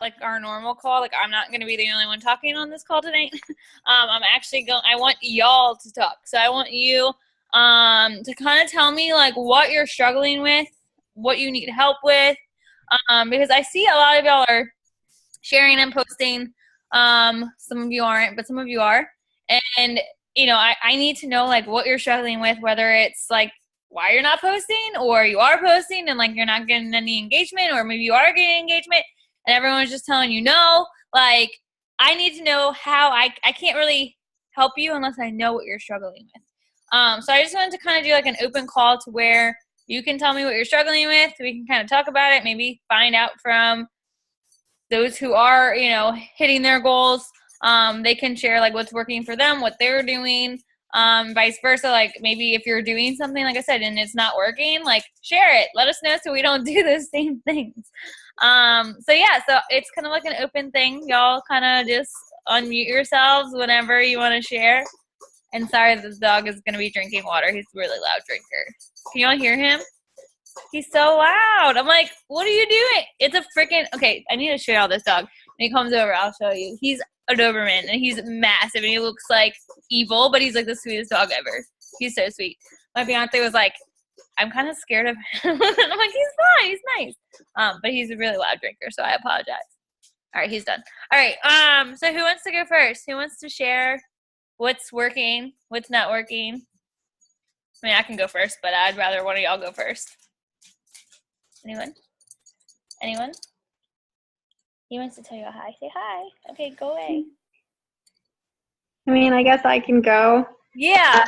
like our normal call. Like I'm not going to be the only one talking on this call tonight. I'm actually I want y'all to talk. So I want you to kind of tell me like what you're struggling with, what you need help with, because I see a lot of y'all are sharing and posting. Some of you aren't, but some of you are. And, you know, I need to know like what you're struggling with, whether it's like why you're not posting or you are posting and like you're not getting any engagement, or maybe you are getting engagement and everyone's just telling you no. Like I need to know how I can't really help you unless I know what you're struggling with. So I just wanted to kind of do like an open call to where you can tell me what you're struggling with. We can kind of talk about it, maybe find out from those who are, you know, hitting their goals. They can share like what's working for them, what they're doing, vice versa. Like maybe if you're doing something, like I said, and it's not working, like share it, let us know so we don't do those same things. So yeah, so it's kind of like an open thing. Y'all kind of just unmute yourselves whenever you want to share. And sorry, this dog is going to be drinking water. He's a really loud drinker. Can y'all hear him? He's so loud. I'm like, what are you doing? It's a freaking, okay, I need to show y'all this dog. When he comes over, I'll show you. He's a Doberman, and he's massive, and he looks like evil, but he's like the sweetest dog ever. He's so sweet. My fiance was like, I'm kind of scared of him. I'm like, he's fine. He's nice. But he's a really loud drinker, so I apologize. All right, he's done. All right, so who wants to go first? Who wants to share what's working, what's not working? I mean, I can go first, but I'd rather one of y'all go first. Anyone? Anyone? He wants to tell you a hi. Say hi. Okay, go away. I mean, I guess I can go. Yeah.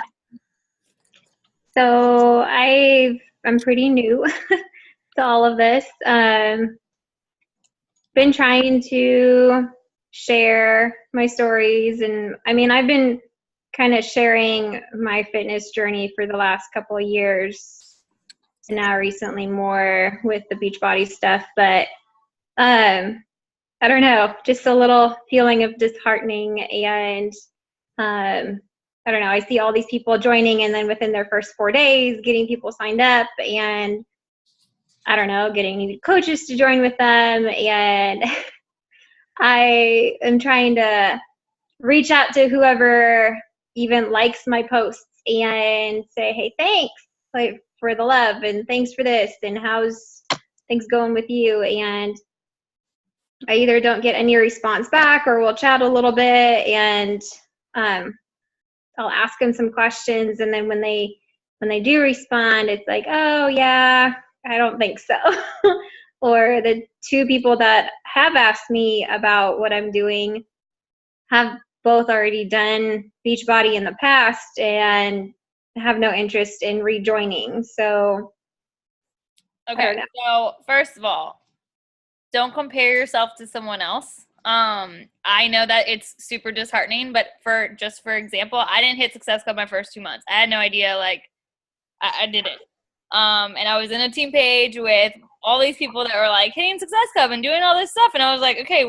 So I'm pretty new to all of this. Been trying to share my stories, and I mean, I've been kind of sharing my fitness journey for the last couple of years, and now recently more with the Beachbody stuff. But I don't know, just a little feeling of disheartening, and I don't know, I see all these people joining, and then within their first 4 days getting people signed up, and I don't know, getting coaches to join with them, and I am trying to reach out to whoever even likes my posts and say, hey, thanks like for the love, and thanks for this, and how's things going with you? And I either don't get any response back, or we'll chat a little bit, and I'll ask them some questions, and then when they do respond, it's like, oh yeah, I don't think so. Or the two people that have asked me about what I'm doing have both already done Beachbody in the past and have no interest in rejoining. So okay, so first of all, don't compare yourself to someone else. I know that it's super disheartening, but for example, I didn't hit Success Club my first 2 months. I had no idea, like, I did it. And I was in a team page with all these people that were like hitting Success Club and doing all this stuff, and I was like, okay,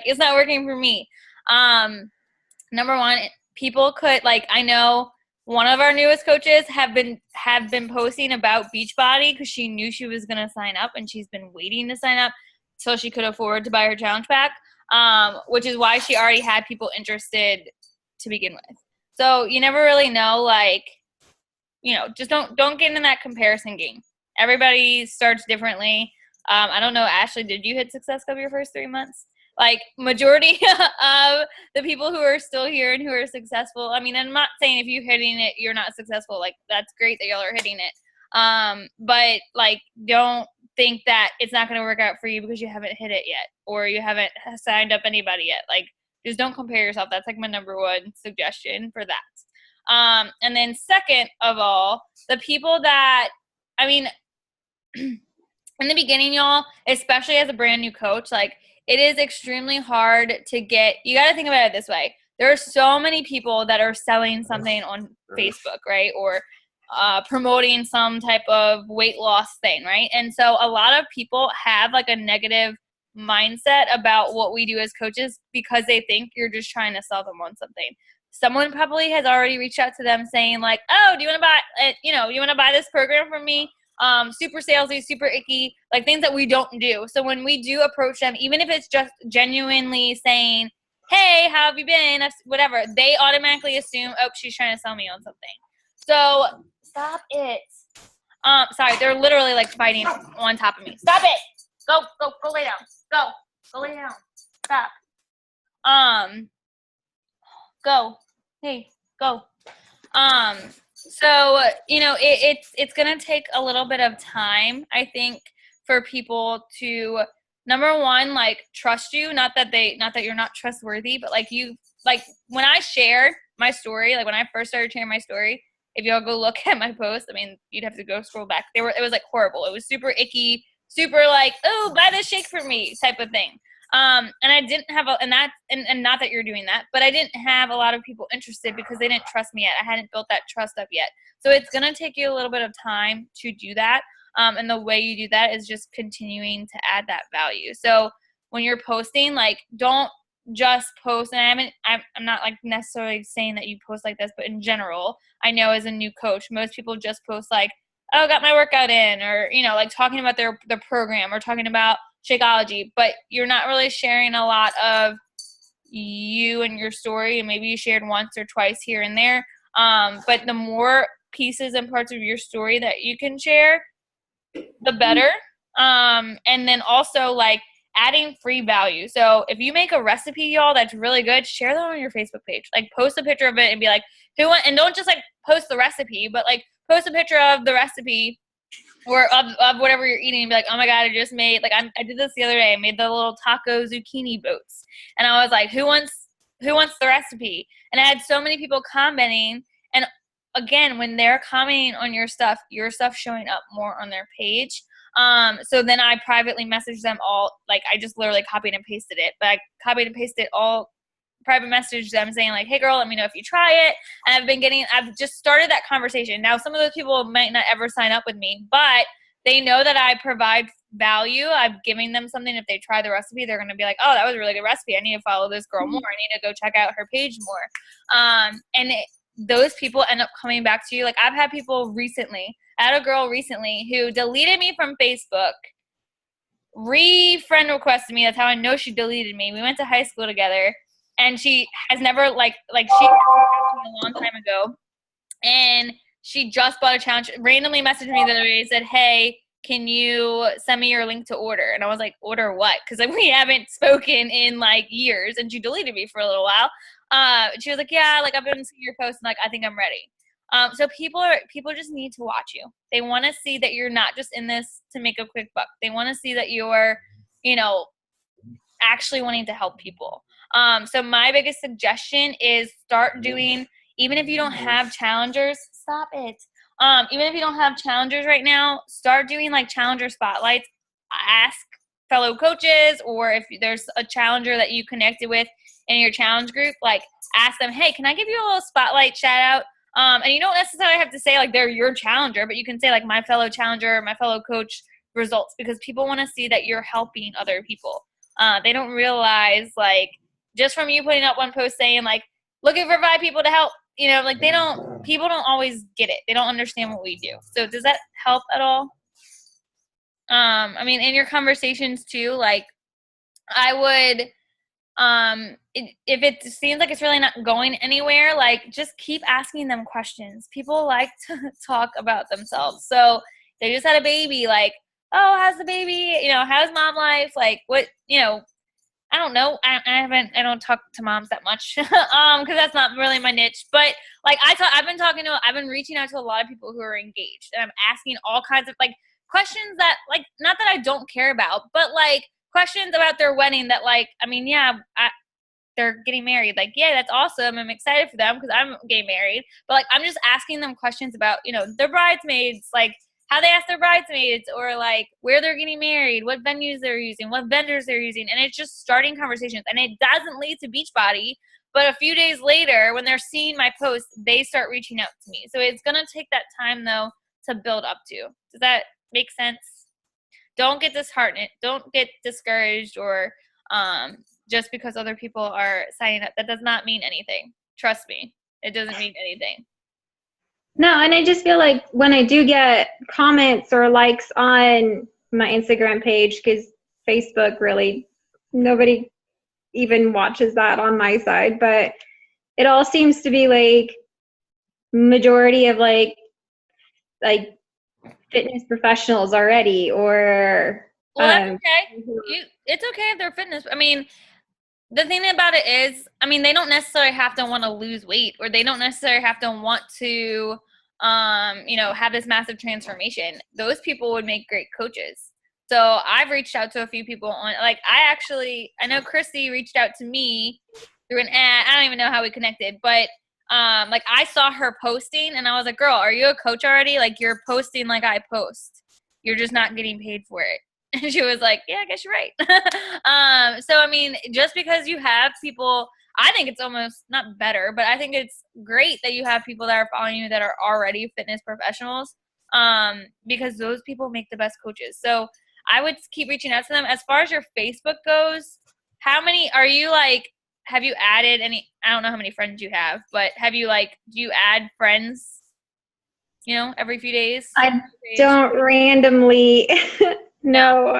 it's not working for me. Number one, people could, like, I know one of our newest coaches have been posting about Beachbody because she knew she was going to sign up, and she's been waiting to sign up so she could afford to buy her challenge pack, which is why she already had people interested to begin with. So you never really know, like, you know, just don't get in that comparison game. Everybody starts differently. I don't know, Ashley, did you hit Success Club your first 3 months? Like, majority of the people who are still here and who are successful, I mean, I'm not saying if you're hitting it, you're not successful. Like, that's great that y'all are hitting it. But, like, don't think that it's not going to work out for you because you haven't hit it yet, or you haven't signed up anybody yet. Like, just don't compare yourself. That's, like, my number one suggestion for that. And then second of all, the people that, I mean, in the beginning, y'all, especially as a brand new coach, like, it is extremely hard to get, you got to think about it this way. There are so many people that are selling something on Facebook, right? Or promoting some type of weight loss thing, right? And so a lot of people have like a negative mindset about what we do as coaches because they think you're just trying to sell them on something. Someone probably has already reached out to them saying like, oh, do you want to buy, you want to buy this program from me? super salesy, super icky, like things that we don't do. So when we do approach them, even if it's just genuinely saying, hey, how have you been? Whatever, they automatically assume, oh, she's trying to sell me on something. So stop it. Sorry, they're literally like fighting on top of me. Stop it. Go lay down. Go lay down. Stop. Go. Hey, go. So, it's going to take a little bit of time, I think, for people to, number one, like, trust you. Not that you're not trustworthy, but like when I shared my story, like when I first started sharing my story, if y'all go look at my post, I mean, you'd have to go scroll back. It was like horrible. It was super icky, super like, oh, buy this shake for me type of thing. And I didn't have and not that you're doing that, but I didn't have a lot of people interested because they didn't trust me yet. I hadn't built that trust up yet. So it's going to take you a little bit of time to do that. And the way you do that is just continuing to add that value. So when you're posting, like, don't just post, and I'm not like necessarily saying that you post like this, but in general, I know as a new coach, most people just post like, oh, got my workout in, or, like talking about their program or talking about Shakeology, but you're not really sharing a lot of you and your story, and maybe you shared once or twice here and there. But the more pieces and parts of your story that you can share, the better. And then also like adding free value. So if you make a recipe, y'all, that's really good, share that on your Facebook page. Like post a picture of it and be like, and don't just like post the recipe, but like post a picture of the recipe or of whatever you're eating and be like, oh my God, I just made, like, I did this the other day. I made the little taco zucchini boats. And I was like, who wants the recipe? And I had so many people commenting. And again, when they're commenting on your stuff showing up more on their page. So then I privately messaged them all. Like, I just literally copied and pasted it, but I copied and pasted all, private message them saying like, hey girl, let me know if you try it. And I've just started that conversation. Now, some of those people might not ever sign up with me, but they know that I provide value. I'm giving them something. If they try the recipe, they're going to be like, oh, that was a really good recipe. I need to follow this girl more. I need to go check out her page more. Those people end up coming back to you. Like, I've had people recently, I had a girl recently who deleted me from Facebook, friend requested me. That's how I know she deleted me. We went to high school together. And she has never, she a long time ago, and she just bought a challenge, randomly messaged me the other day, said, hey, can you send me your link to order? And I was like, order what? Because like, we haven't spoken in like years, and she deleted me for a little while. She was like, yeah, like I've been seeing your posts, and like, I think I'm ready. So people just need to watch you. They want to see that you're not just in this to make a quick buck. They want to see that you're, actually wanting to help people. So my biggest suggestion is start doing, even if you don't have challengers, stop it. Even if you don't have challengers right now, start doing like challenger spotlights. Ask fellow coaches, or if there's a challenger that you connected with in your challenge group, like ask them, hey, can I give you a little spotlight shout out? And you don't necessarily have to say like they're your challenger, but you can say like my fellow challenger, my fellow coach results, because people want to see that you're helping other people. They don't realize, like, just from you putting up one post saying, like, looking for 5 people to help, like, people don't always get it. They don't understand what we do. So does that help at all? I mean, in your conversations too, like, I would, if it seems like it's really not going anywhere, like, just keep asking them questions. People like to talk about themselves. So they just had a baby, like, oh, how's the baby? How's mom life? Like, what, I don't know. I don't talk to moms that much, cause that's not really my niche, but like I've been reaching out to a lot of people who are engaged, and I'm asking all kinds of like questions that, like, not that I don't care about, but like questions about their wedding that, like, I mean, yeah, they're getting married. Like, yeah, that's awesome. I'm excited for them because I'm getting married, but like, I'm just asking them questions about, their bridesmaids, like, how they ask their bridesmaids, or like where they're getting married, what venues they're using, what vendors they're using. And it's just starting conversations, and it doesn't lead to Beachbody, but a few days later when they're seeing my posts, they start reaching out to me. So it's going to take that time though to build up to. Does that make sense? Don't get disheartened. Don't get discouraged, or just because other people are signing up. That does not mean anything. Trust me. It doesn't mean anything. No, and I just feel like when I do get comments or likes on my Instagram page, because Facebook really, nobody even watches that on my side, but it all seems to be like majority of like fitness professionals already, or Well, that's okay. It's okay if they're fitness. I mean, the thing about it is, I mean, they don't necessarily have to want to lose weight, or they don't necessarily have to want to, have this massive transformation. Those people would make great coaches. So I've reached out to a few people on, like, I know Christy reached out to me through an ad. I don't even know how we connected, but like I saw her posting and I was like, girl, are you a coach already? Like, you're posting like I post. You're just not getting paid for it. And she was like, yeah, I guess you're right. So, I mean, just because you have people, I think it's almost not better, but I think it's great that you have people that are following you that are already fitness professionals, because those people make the best coaches. So I would keep reaching out to them. As far as your Facebook goes, how many are you like, have you added any, I don't know how many friends you have, but have you like, do you add friends, every few days? I don't randomly. No,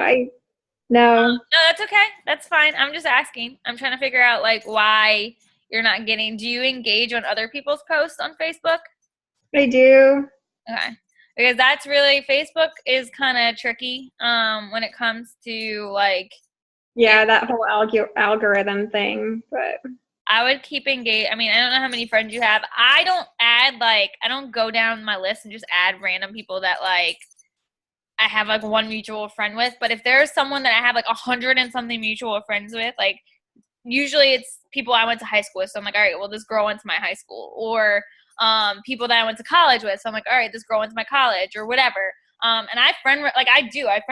no. No, that's okay. That's fine. I'm just asking. I'm trying to figure out like why you're not getting. Do you engage on other people's posts on Facebook? I do. Okay. Because that's really, Facebook is kind of tricky when it comes to like. Yeah, that whole algorithm thing, but I would keep engaged. I mean, I don't know how many friends you have. I don't go down my list and just add random people that like I have like one mutual friend with. But if there's someone that I have like 100 and something mutual friends with, like usually it's people I went to high school with. So I'm like, all right, well, this girl went to my high school, or people that I went to college with. So I'm like, all right, this girl went to my college, or whatever. And I friend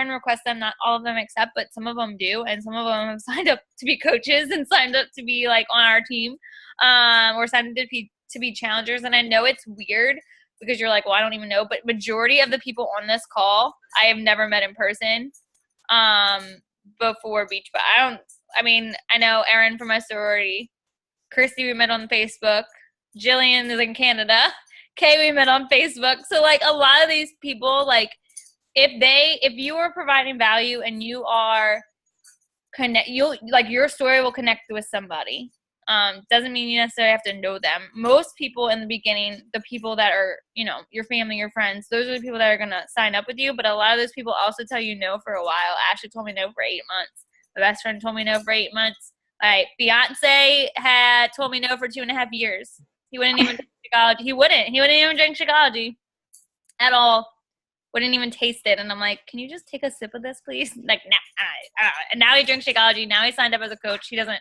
request them. Not all of them accept, but some of them do, and some of them have signed up to be coaches and signed up to be like on our team, or signed up to be challengers. And I know it's weird because you're like, well, I don't even know, but majority of the people on this call I have never met in person before beach. But I know Erin from my sorority, Christy we met on Facebook, Jillian is in Canada, Kay we met on Facebook. So like a lot of these people, like if you are providing value and you are your story will connect with somebody. Doesn't mean you necessarily have to know them. Most people in the beginning, the people that are, your family, your friends, those are the people that are going to sign up with you. But a lot of those people also tell you no for a while. Ashley told me no for 8 months. My best friend told me no for 8 months. My fiance had told me no for 2.5 years. He wouldn't even drink Shakeology. He wouldn't even drink Shakeology at all. Wouldn't even taste it. And I'm like, can you just take a sip of this, please? Like, nah. And now he drinks Shakeology. Now he signed up as a coach. He doesn't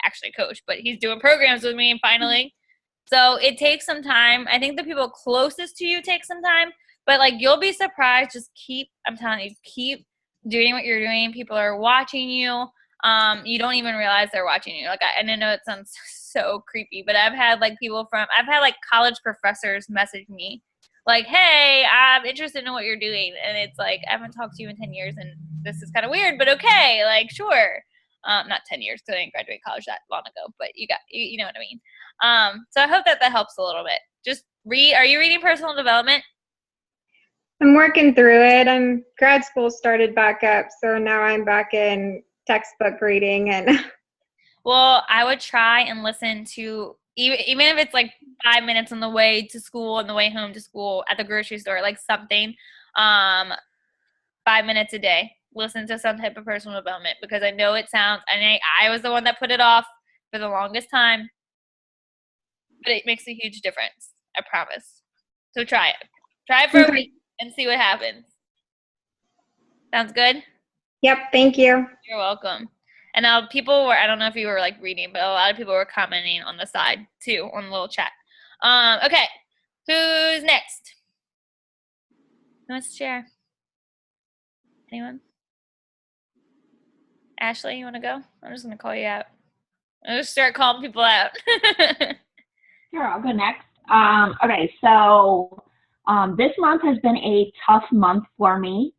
actually coach, but he's doing programs with me, and finally. So it takes some time. I think the people closest to you take some time, but like you'll be surprised. I'm telling you, keep doing what you're doing. People are watching you. You don't even realize they're watching you. Like, I know it sounds so creepy, but I've had like college professors message me like, hey, I'm interested in what you're doing. And it's like, I haven't talked to you in 10 years and this is kind of weird, but okay, like, sure. Not 10 years because I didn't graduate college that long ago, but you know what I mean? So I hope that helps a little bit. Just are you reading personal development? I'm working through it. Grad school started back up, so now I'm back in textbook reading. And well, I would try and listen to, even if it's like 5 minutes on the way to school, on the way home to school, at the grocery store, like something, 5 minutes a day. Listen to some type of personal development, because I know it sounds, and I was the one that put it off for the longest time, but it makes a huge difference. I promise. So try it for a week and see what happens. Sounds good? Yep. Thank you. You're welcome. And now I don't know if you were like reading, but a lot of people were commenting on the side too, on the little chat. Okay. Who's next? Who wants to share? Anyone? Ashley, you want to go? I'm just going to call you out. I'll just start calling people out. Sure, I'll go next. Okay, so this month has been a tough month for me,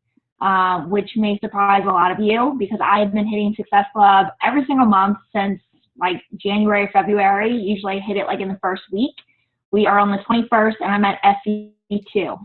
which may surprise a lot of you, because I've been hitting Success Club every single month since like January, February. Usually I hit it like in the first week, We are on the 21st, and I'm at SE2,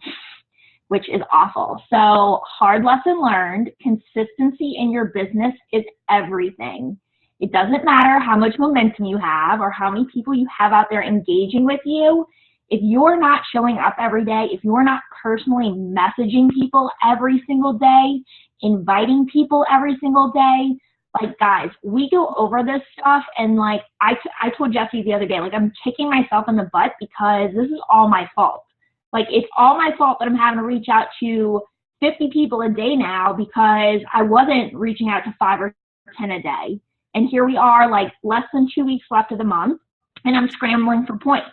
which is awful. So hard lesson learned, consistency in your business is everything. It doesn't matter how much momentum you have or how many people you have out there engaging with you. If you're not showing up every day, if you're not personally messaging people every single day, inviting people every single day, like, guys, we go over this stuff, and like I told Jesse the other day, like, I'm kicking myself in the butt because this is all my fault. Like, it's all my fault that I'm having to reach out to 50 people a day now because I wasn't reaching out to 5 or 10 a day. And here we are, like, less than 2 weeks left of the month, and I'm scrambling for points.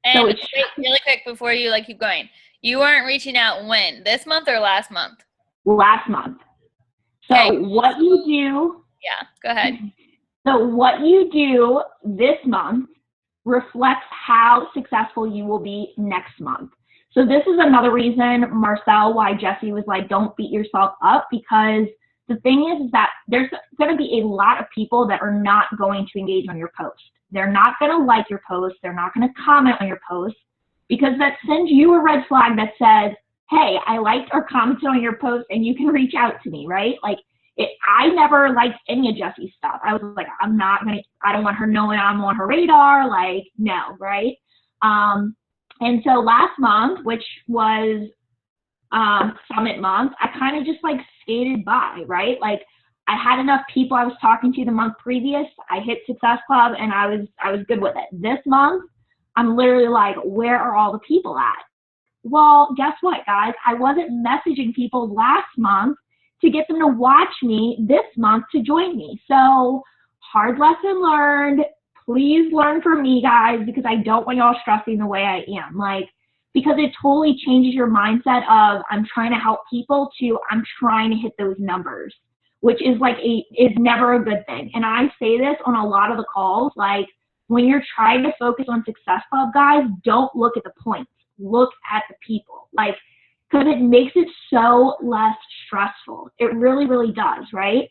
And so wait, really quick before you like keep going, you weren't reaching out when? This month or last month? Last month. So okay. What you do. Yeah, go ahead. So what you do this month reflects how successful you will be next month. So this is another reason, Marcel, why Jesse was like, don't beat yourself up, because the thing is that there's going to be a lot of people that are not going to engage on your post. They're not going to like your post. They're not going to comment on your post, because that sends you a red flag that says, hey, I liked or commented on your post and you can reach out to me, right? Like, I never liked any of Jesse's stuff. I was like, I don't want her knowing I'm on her radar. Like, no, right? And so last month, which was Summit month, I kind of just like skated by, right? Like, I had enough people I was talking to the month previous. I hit Success Club and I was good with it. This month, I'm literally like, where are all the people at? Well, guess what, guys? I wasn't messaging people last month to get them to watch me this month to join me. So hard lesson learned. Please learn from me, guys, because I don't want y'all stressing the way I am. Like, because it totally changes your mindset of I'm trying to help people to I'm trying to hit those numbers, which is like is never a good thing. And I say this on a lot of the calls, like, when you're trying to focus on Success Club, guys, don't look at the points. Look at the people. Like, because it makes it so less stressful. It really, really does, right?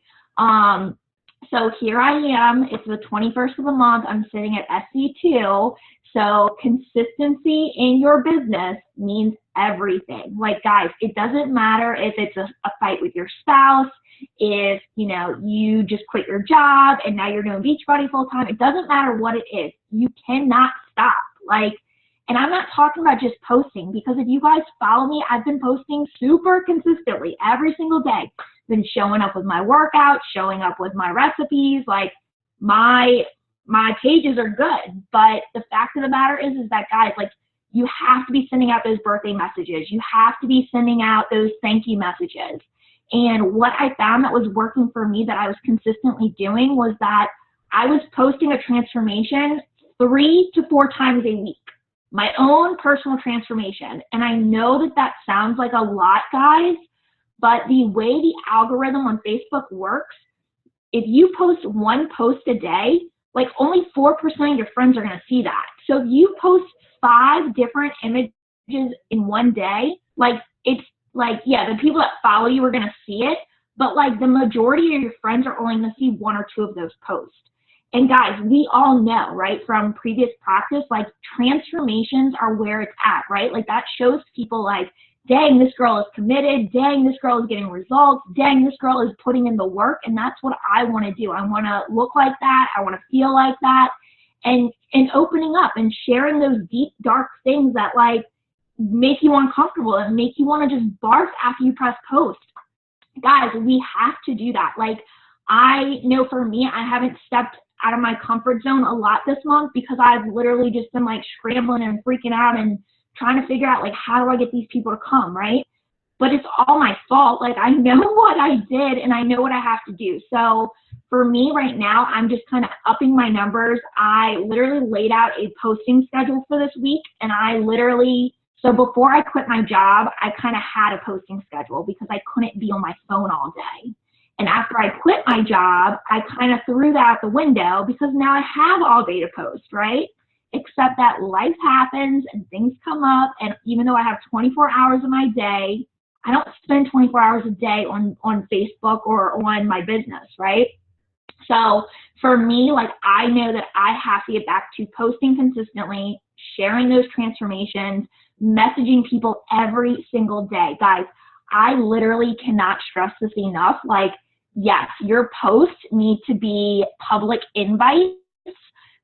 So here I am. It's the 21st of the month. I'm sitting at SC2. So consistency in your business means everything. Like, guys, it doesn't matter if it's a fight with your spouse, if, you know, you just quit your job and now you're doing Beachbody full time. It doesn't matter what it is. You cannot stop. Like, and I'm not talking about just posting, because if you guys follow me, I've been posting super consistently every single day. Been showing up with my workouts, showing up with my recipes. Like, my pages are good, but the fact of the matter is that, guys, like, you have to be sending out those birthday messages. You have to be sending out those thank you messages. And what I found that was working for me, that I was consistently doing, was that I was posting a transformation 3 to 4 times a week. My own personal transformation. And I know that that sounds like a lot, guys, but the way the algorithm on Facebook works, if you post one post a day, like, only 4% of your friends are going to see that. So if you post 5 different images in one day, like, it's like, yeah, the people that follow you are going to see it, but like the majority of your friends are only going to see 1 or 2 of those posts. And guys, we all know, right, from previous practice, like, transformations are where it's at, right? Like, that shows people like, dang, this girl is committed. Dang, this girl is getting results. Dang, this girl is putting in the work. And that's what I want to do. I want to look like that. I want to feel like that. And opening up and sharing those deep, dark things that, like, make you uncomfortable and make you want to just barf after you press post. Guys, we have to do that. Like, I know for me, I haven't stepped out of my comfort zone a lot this month, because I've literally just been like scrambling and freaking out and trying to figure out, like, how do I get these people to come, right? But it's all my fault. Like, I know what I did and I know what I have to do. So for me right now, I'm just kind of upping my numbers. I literally laid out a posting schedule for this week, and so before I quit my job, I kind of had a posting schedule because I couldn't be on my phone all day. And after I quit my job, I kind of threw that out the window, because now I have all day to post, right? Except that life happens and things come up. And even though I have 24 hours of my day, I don't spend 24 hours a day on Facebook or on my business, right? So For me, like, I know that I have to get back to posting consistently, sharing those transformations, messaging people every single day. Guys, I literally cannot stress this enough. Like, yes, your posts need to be public invites,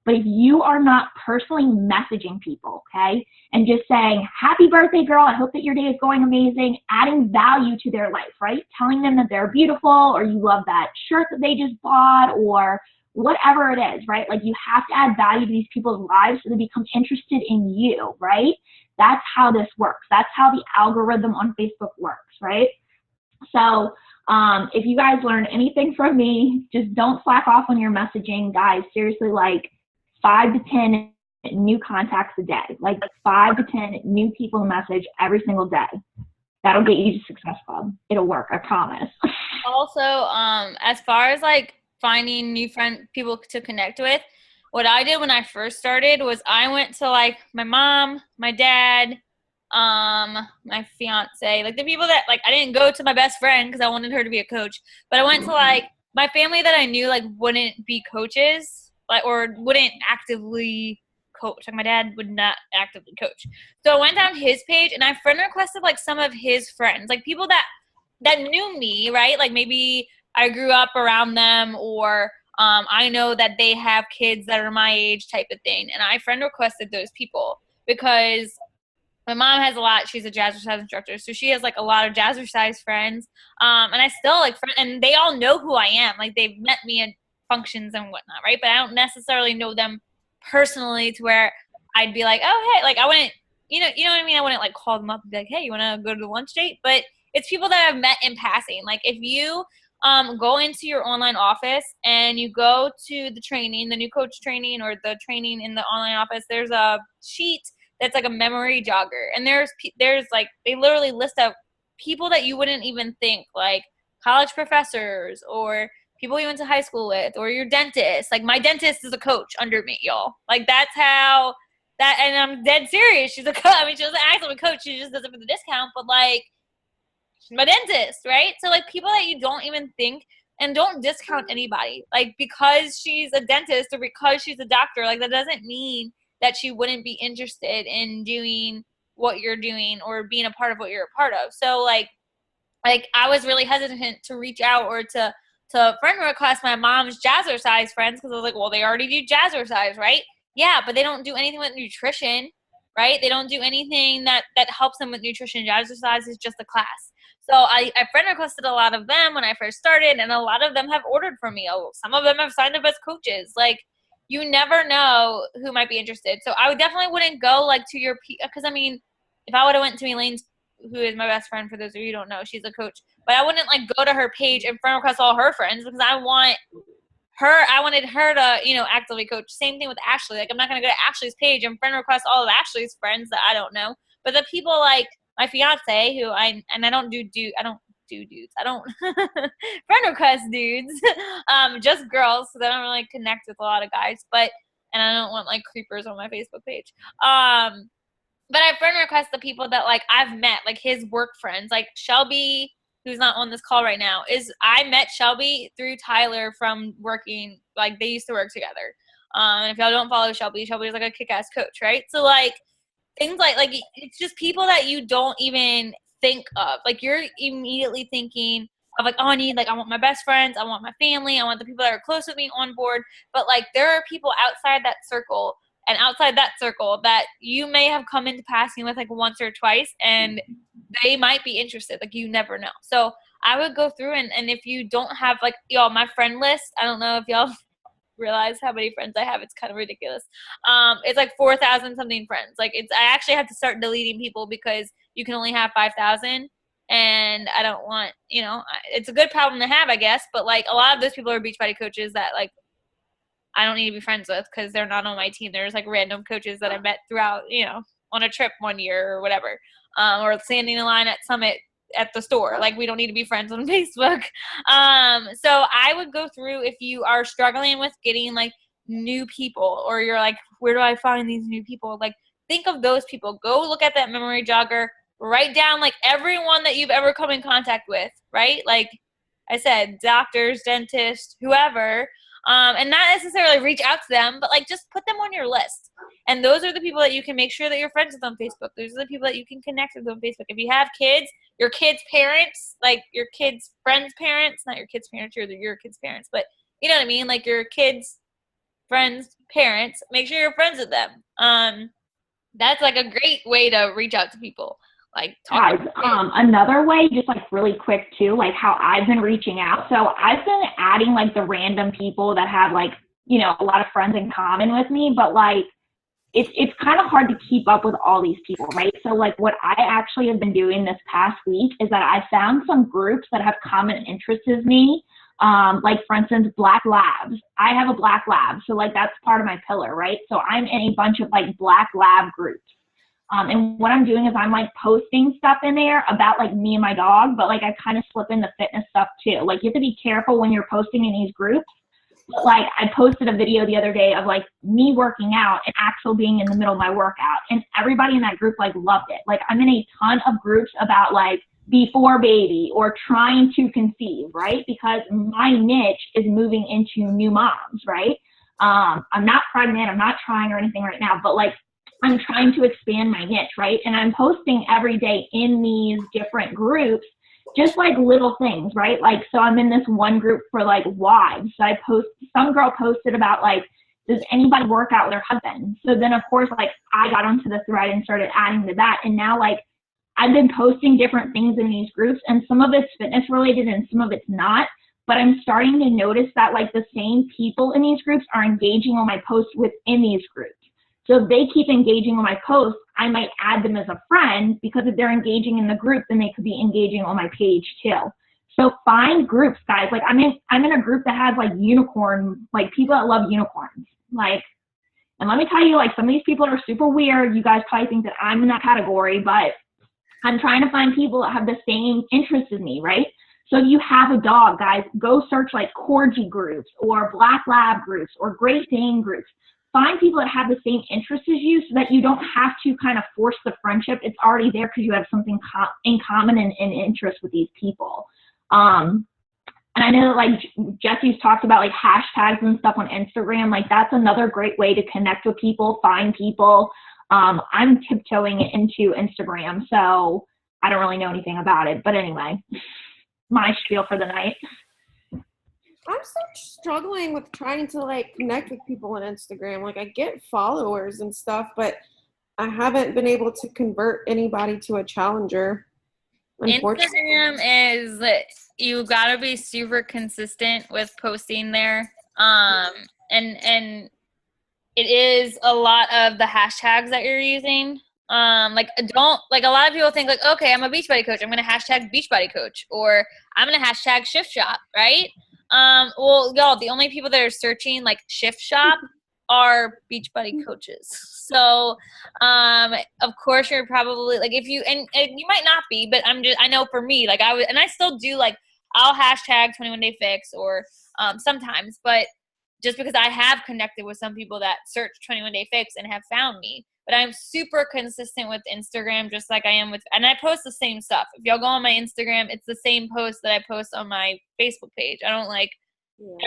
but if you are not personally messaging people, okay, and just saying, happy birthday, girl, I hope that your day is going amazing, adding value to their life, right? Telling them that they're beautiful, or you love that shirt that they just bought, or whatever it is, right? Like, you have to add value to these people's lives so they become interested in you, right? That's how this works. That's how the algorithm on Facebook works, right? So if you guys learn anything from me, just don't slack off on your messaging, guys. Seriously, like 5 to 10 new contacts a day, like 5 to 10 new people to message every single day. That'll get you to Success Club. It'll work, I promise. Also, as far as like finding new people to connect with, what I did when I first started was I went to like my mom, my dad, my fiance, like the people that like I didn't go to my best friend because I wanted her to be a coach, but I went to like my family that I knew like wouldn't be coaches, like, or wouldn't actively coach. Like my dad would not actively coach. So I went down his page and I friend requested like some of his friends, like people that knew me, right? Like maybe I grew up around them, or I know that they have kids that are my age type of thing. And I friend requested those people because my mom has a lot. She's a jazzercise instructor, so she has like a lot of jazzercise friends. And I still like, and they all know who I am. Like they've met me at functions and whatnot, right? But I don't necessarily know them personally to where I'd be like, oh hey, like I wouldn't, you know what I mean? I wouldn't like call them up and be like, hey, you want to go to the lunch date? But it's people that I've met in passing. Like if you go into your online office and you go to the training, the new coach training or the training in the online office, there's a sheet that's like a memory jogger. And there's like, they literally list out people that you wouldn't even think, like college professors or people you went to high school with, or your dentist. Like my dentist is a coach under me, y'all. Like that's how that, and I'm dead serious. She's a coach. I mean, she doesn't act like a coach. She just does it for the discount, but like, she's my dentist, right? So like people that you don't even think, and don't discount anybody. Like because she's a dentist or because she's a doctor, like that doesn't mean that she wouldn't be interested in doing what you're doing or being a part of what you're a part of. So like I was really hesitant to reach out or to friend request my mom's jazzercise friends because I was like, well, they already do jazzercise, right? Yeah, but they don't do anything with nutrition, right? They don't do anything that helps them with nutrition. Jazzercise is just a class. So I friend requested a lot of them when I first started, and a lot of them have ordered from me. Oh, some of them have signed up as coaches. Like, you never know who might be interested. So I definitely wouldn't go like to your, because I mean, if I would have went to Elaine's, who is my best friend, for those of you who don't know, she's a coach, but I wouldn't like go to her page and friend request all her friends because I wanted her to, you know, actively coach. Same thing with Ashley. Like I'm not going to go to Ashley's page and friend request all of Ashley's friends that I don't know. But the people like my fiance who I don't do dudes. I don't friend request dudes. Just girls because I don't really connect with a lot of guys. And I don't want like creepers on my Facebook page. But I friend request the people that like I've met, like his work friends, like Shelby, who's not on this call right now, I met Shelby through Tyler from working, like they used to work together. And if y'all don't follow Shelby's like a kick-ass coach, right? So like things like it's just people that you don't even think of. Like you're immediately thinking of like, oh, I want my best friends, I want my family, I want the people that are close with me on board. But like there are people outside that circle and outside that circle that you may have come into passing with like once or twice, and they might be interested. Like you never know. So I would go through and if you don't have like, y'all, my friend list, I don't know if y'all realize how many friends I have. It's kind of ridiculous. It's like 4,000 something friends. Like I actually have to start deleting people because you can only have 5,000. And I don't want, it's a good problem to have, I guess. But like a lot of those people are Beachbody coaches that like I don't need to be friends with because they're not on my team. There's like random coaches that I met throughout, on a trip one year or whatever, or standing in line at Summit at the store. Like we don't need to be friends on Facebook. So I would go through, if you are struggling with getting like new people, or you're like, where do I find these new people? Like think of those people. Go look at that memory jogger. Write down like everyone that you've ever come in contact with, right? Like I said, doctors, dentists, whoever. And not necessarily reach out to them, but like just put them on your list. And those are the people that you can make sure that you're friends with on Facebook. Those are the people that you can connect with on Facebook. If you have kids, your kids' parents, like your kids' friends' parents, not your kids' parents, your kids' parents, but you know what I mean? Like your kids' friends' parents, make sure you're friends with them. That's like a great way to reach out to people. Like talk Guys, another way, just like really quick too, like how I've been reaching out. So I've been adding like the random people that have like, you know, a lot of friends in common with me, but like it's kind of hard to keep up with all these people, right? So like what I actually have been doing this past week is that I found some groups that have common interests as me. Like for instance, Black Labs. I have a Black Lab, so like that's part of my pillar, right? So I'm in a bunch of like Black Lab groups. And what I'm doing is I'm like posting stuff in there about like me and my dog, but like I kind of slip in the fitness stuff too. Like you have to be careful when you're posting in these groups. But like I posted a video the other day of like me working out and Axel being in the middle of my workout, and everybody in that group like loved it. Like I'm in a ton of groups about like before baby or trying to conceive, right? Because my niche is moving into new moms, right? I'm not pregnant, I'm not trying or anything right now, but like I'm trying to expand my niche, right? And I'm posting every day in these different groups, just like little things, right? Like, so I'm in this one group for like wives. So some girl posted about like, does anybody work out with their husband? So then of course, like I got onto the thread and started adding to that. And now like I've been posting different things in these groups, and some of it's fitness related and some of it's not. But I'm starting to notice that like the same people in these groups are engaging on my posts within these groups. So if they keep engaging on my posts, I might add them as a friend, because if they're engaging in the group, then they could be engaging on my page too. So find groups, guys. Like I'm in a group that has like unicorn, like people that love unicorns. Like, and let me tell you, like some of these people are super weird. You guys probably think that I'm in that category, but I'm trying to find people that have the same interests as me, right? So if you have a dog, guys, go search like Corgi groups or Black Lab groups or Great Dane groups. Find people that have the same interests as you, so that you don't have to kind of force the friendship. It's already there because you have something in common and interest with these people. And I know that like Jesse's talked about like hashtags and stuff on Instagram. Like that's another great way to connect with people, find people. I'm tiptoeing into Instagram, so I don't really know anything about it. But anyway, my spiel for the night. I'm still struggling with trying to like connect with people on Instagram. Like I get followers and stuff, but I haven't been able to convert anybody to a challenger. Instagram is, you gotta be super consistent with posting there. And it is a lot of the hashtags that you're using. Like a lot of people think like, okay, I'm a Beachbody coach, I'm gonna hashtag Beachbody coach, or I'm gonna hashtag shift shop, right? Well, y'all, the only people that are searching like shift shop are Beachbody coaches. So, of course you're probably like, if you, and you might not be, but I know for me, like I still do, like I'll hashtag 21 Day Fix or, sometimes, but just because I have connected with some people that search 21 Day Fix and have found me. But I'm super consistent with Instagram, just like I am with, and I post the same stuff. If y'all go on my Instagram, it's the same post that I post on my Facebook page. I don't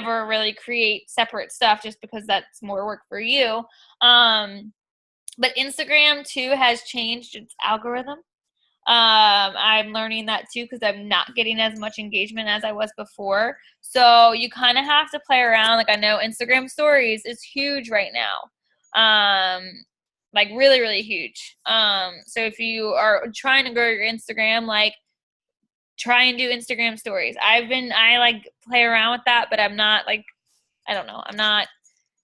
ever really create separate stuff just because that's more work for you. But Instagram too has changed its algorithm. I'm learning that too, because I'm not getting as much engagement as I was before. So you kind of have to play around. Like I know Instagram stories is huge right now. Like really, really huge. So if you are trying to grow your Instagram, like try and do Instagram stories. I like play around with that, but I'm not like, I don't know. I'm not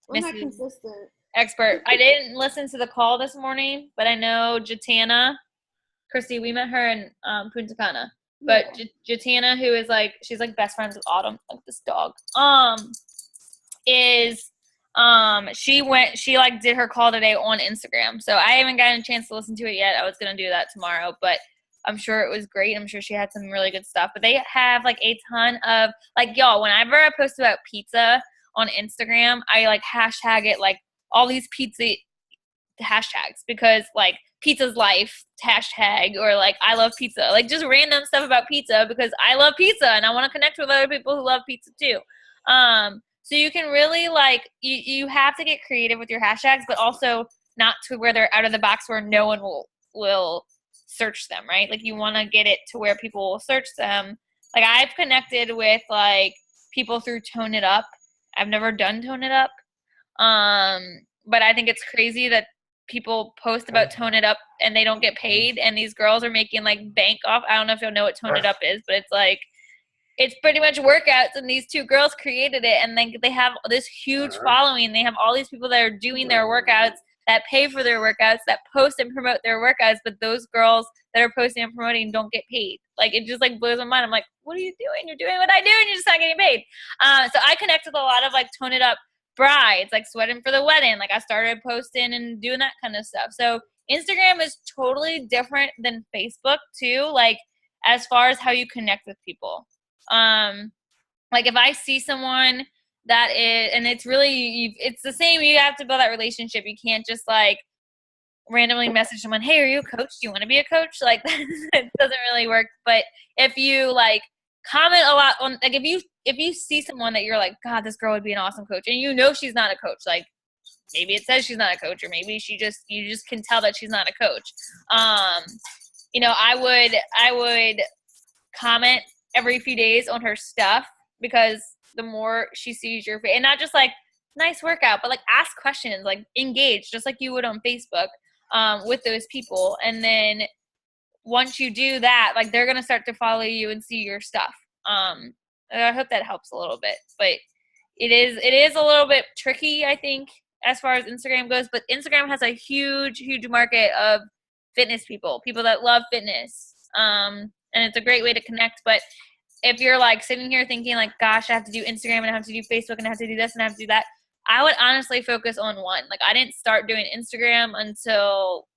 consistent. Expert. I didn't listen to the call this morning, but I know Jatana, Christy, we met her in Punta Cana. But Jatana, who is like, she's like best friends with Autumn, like this dog, she like did her call today on Instagram. So I haven't gotten a chance to listen to it yet. I was going to do that tomorrow, but I'm sure it was great. I'm sure she had some really good stuff, but they have like a ton of like, y'all, whenever I post about pizza on Instagram, I like hashtag it like all these pizza hashtags, because like pizza's life hashtag, or like I love pizza, like just random stuff about pizza because I love pizza and I want to connect with other people who love pizza too. So you can really like, you have to get creative with your hashtags, but also not to where they're out of the box where no one will search them, right? Like you want to get it to where people will search them. Like I've connected with like people through Tone It Up. I've never done Tone It Up. But I think it's crazy that people post about Tone It Up and they don't get paid, and these girls are making like bank off. I don't know if you'll know what Tone It Up is, but it's like, it's pretty much workouts, and these two girls created it, and then they have this huge following. They have all these people that are doing their workouts, that pay for their workouts, that post and promote their workouts, but those girls that are posting and promoting don't get paid. Like, it just like blows my mind. I'm like, what are you doing? You're doing what I do, and you're just not getting paid. So I connect with a lot of like Tone It Up brides, like sweating for the wedding. Like I started posting and doing that kind of stuff. So Instagram is totally different than Facebook too, like as far as how you connect with people. Like if I see someone that is, and it's really, it's the same, you have to build that relationship. You can't just like randomly message someone, hey, are you a coach? Do you want to be a coach? Like it doesn't really work. But if you like comment a lot on, like if you see someone that you're like, God, this girl would be an awesome coach, and you know she's not a coach, like maybe it says she's not a coach, or maybe you just can tell that she's not a coach. You know, I would comment every few days on her stuff, because the more she sees your face, and not just like nice workout, but like ask questions, like engage just like you would on Facebook with those people. And then once you do that, like they're gonna start to follow you and see your stuff. I hope that helps a little bit, but it is a little bit tricky, I think, as far as Instagram goes. But Instagram has a huge market of fitness people that love fitness, and it's a great way to connect. But if you're like sitting here thinking like, gosh, I have to do Instagram and I have to do Facebook and I have to do this and I have to do that, I would honestly focus on one. Like I didn't start doing Instagram until,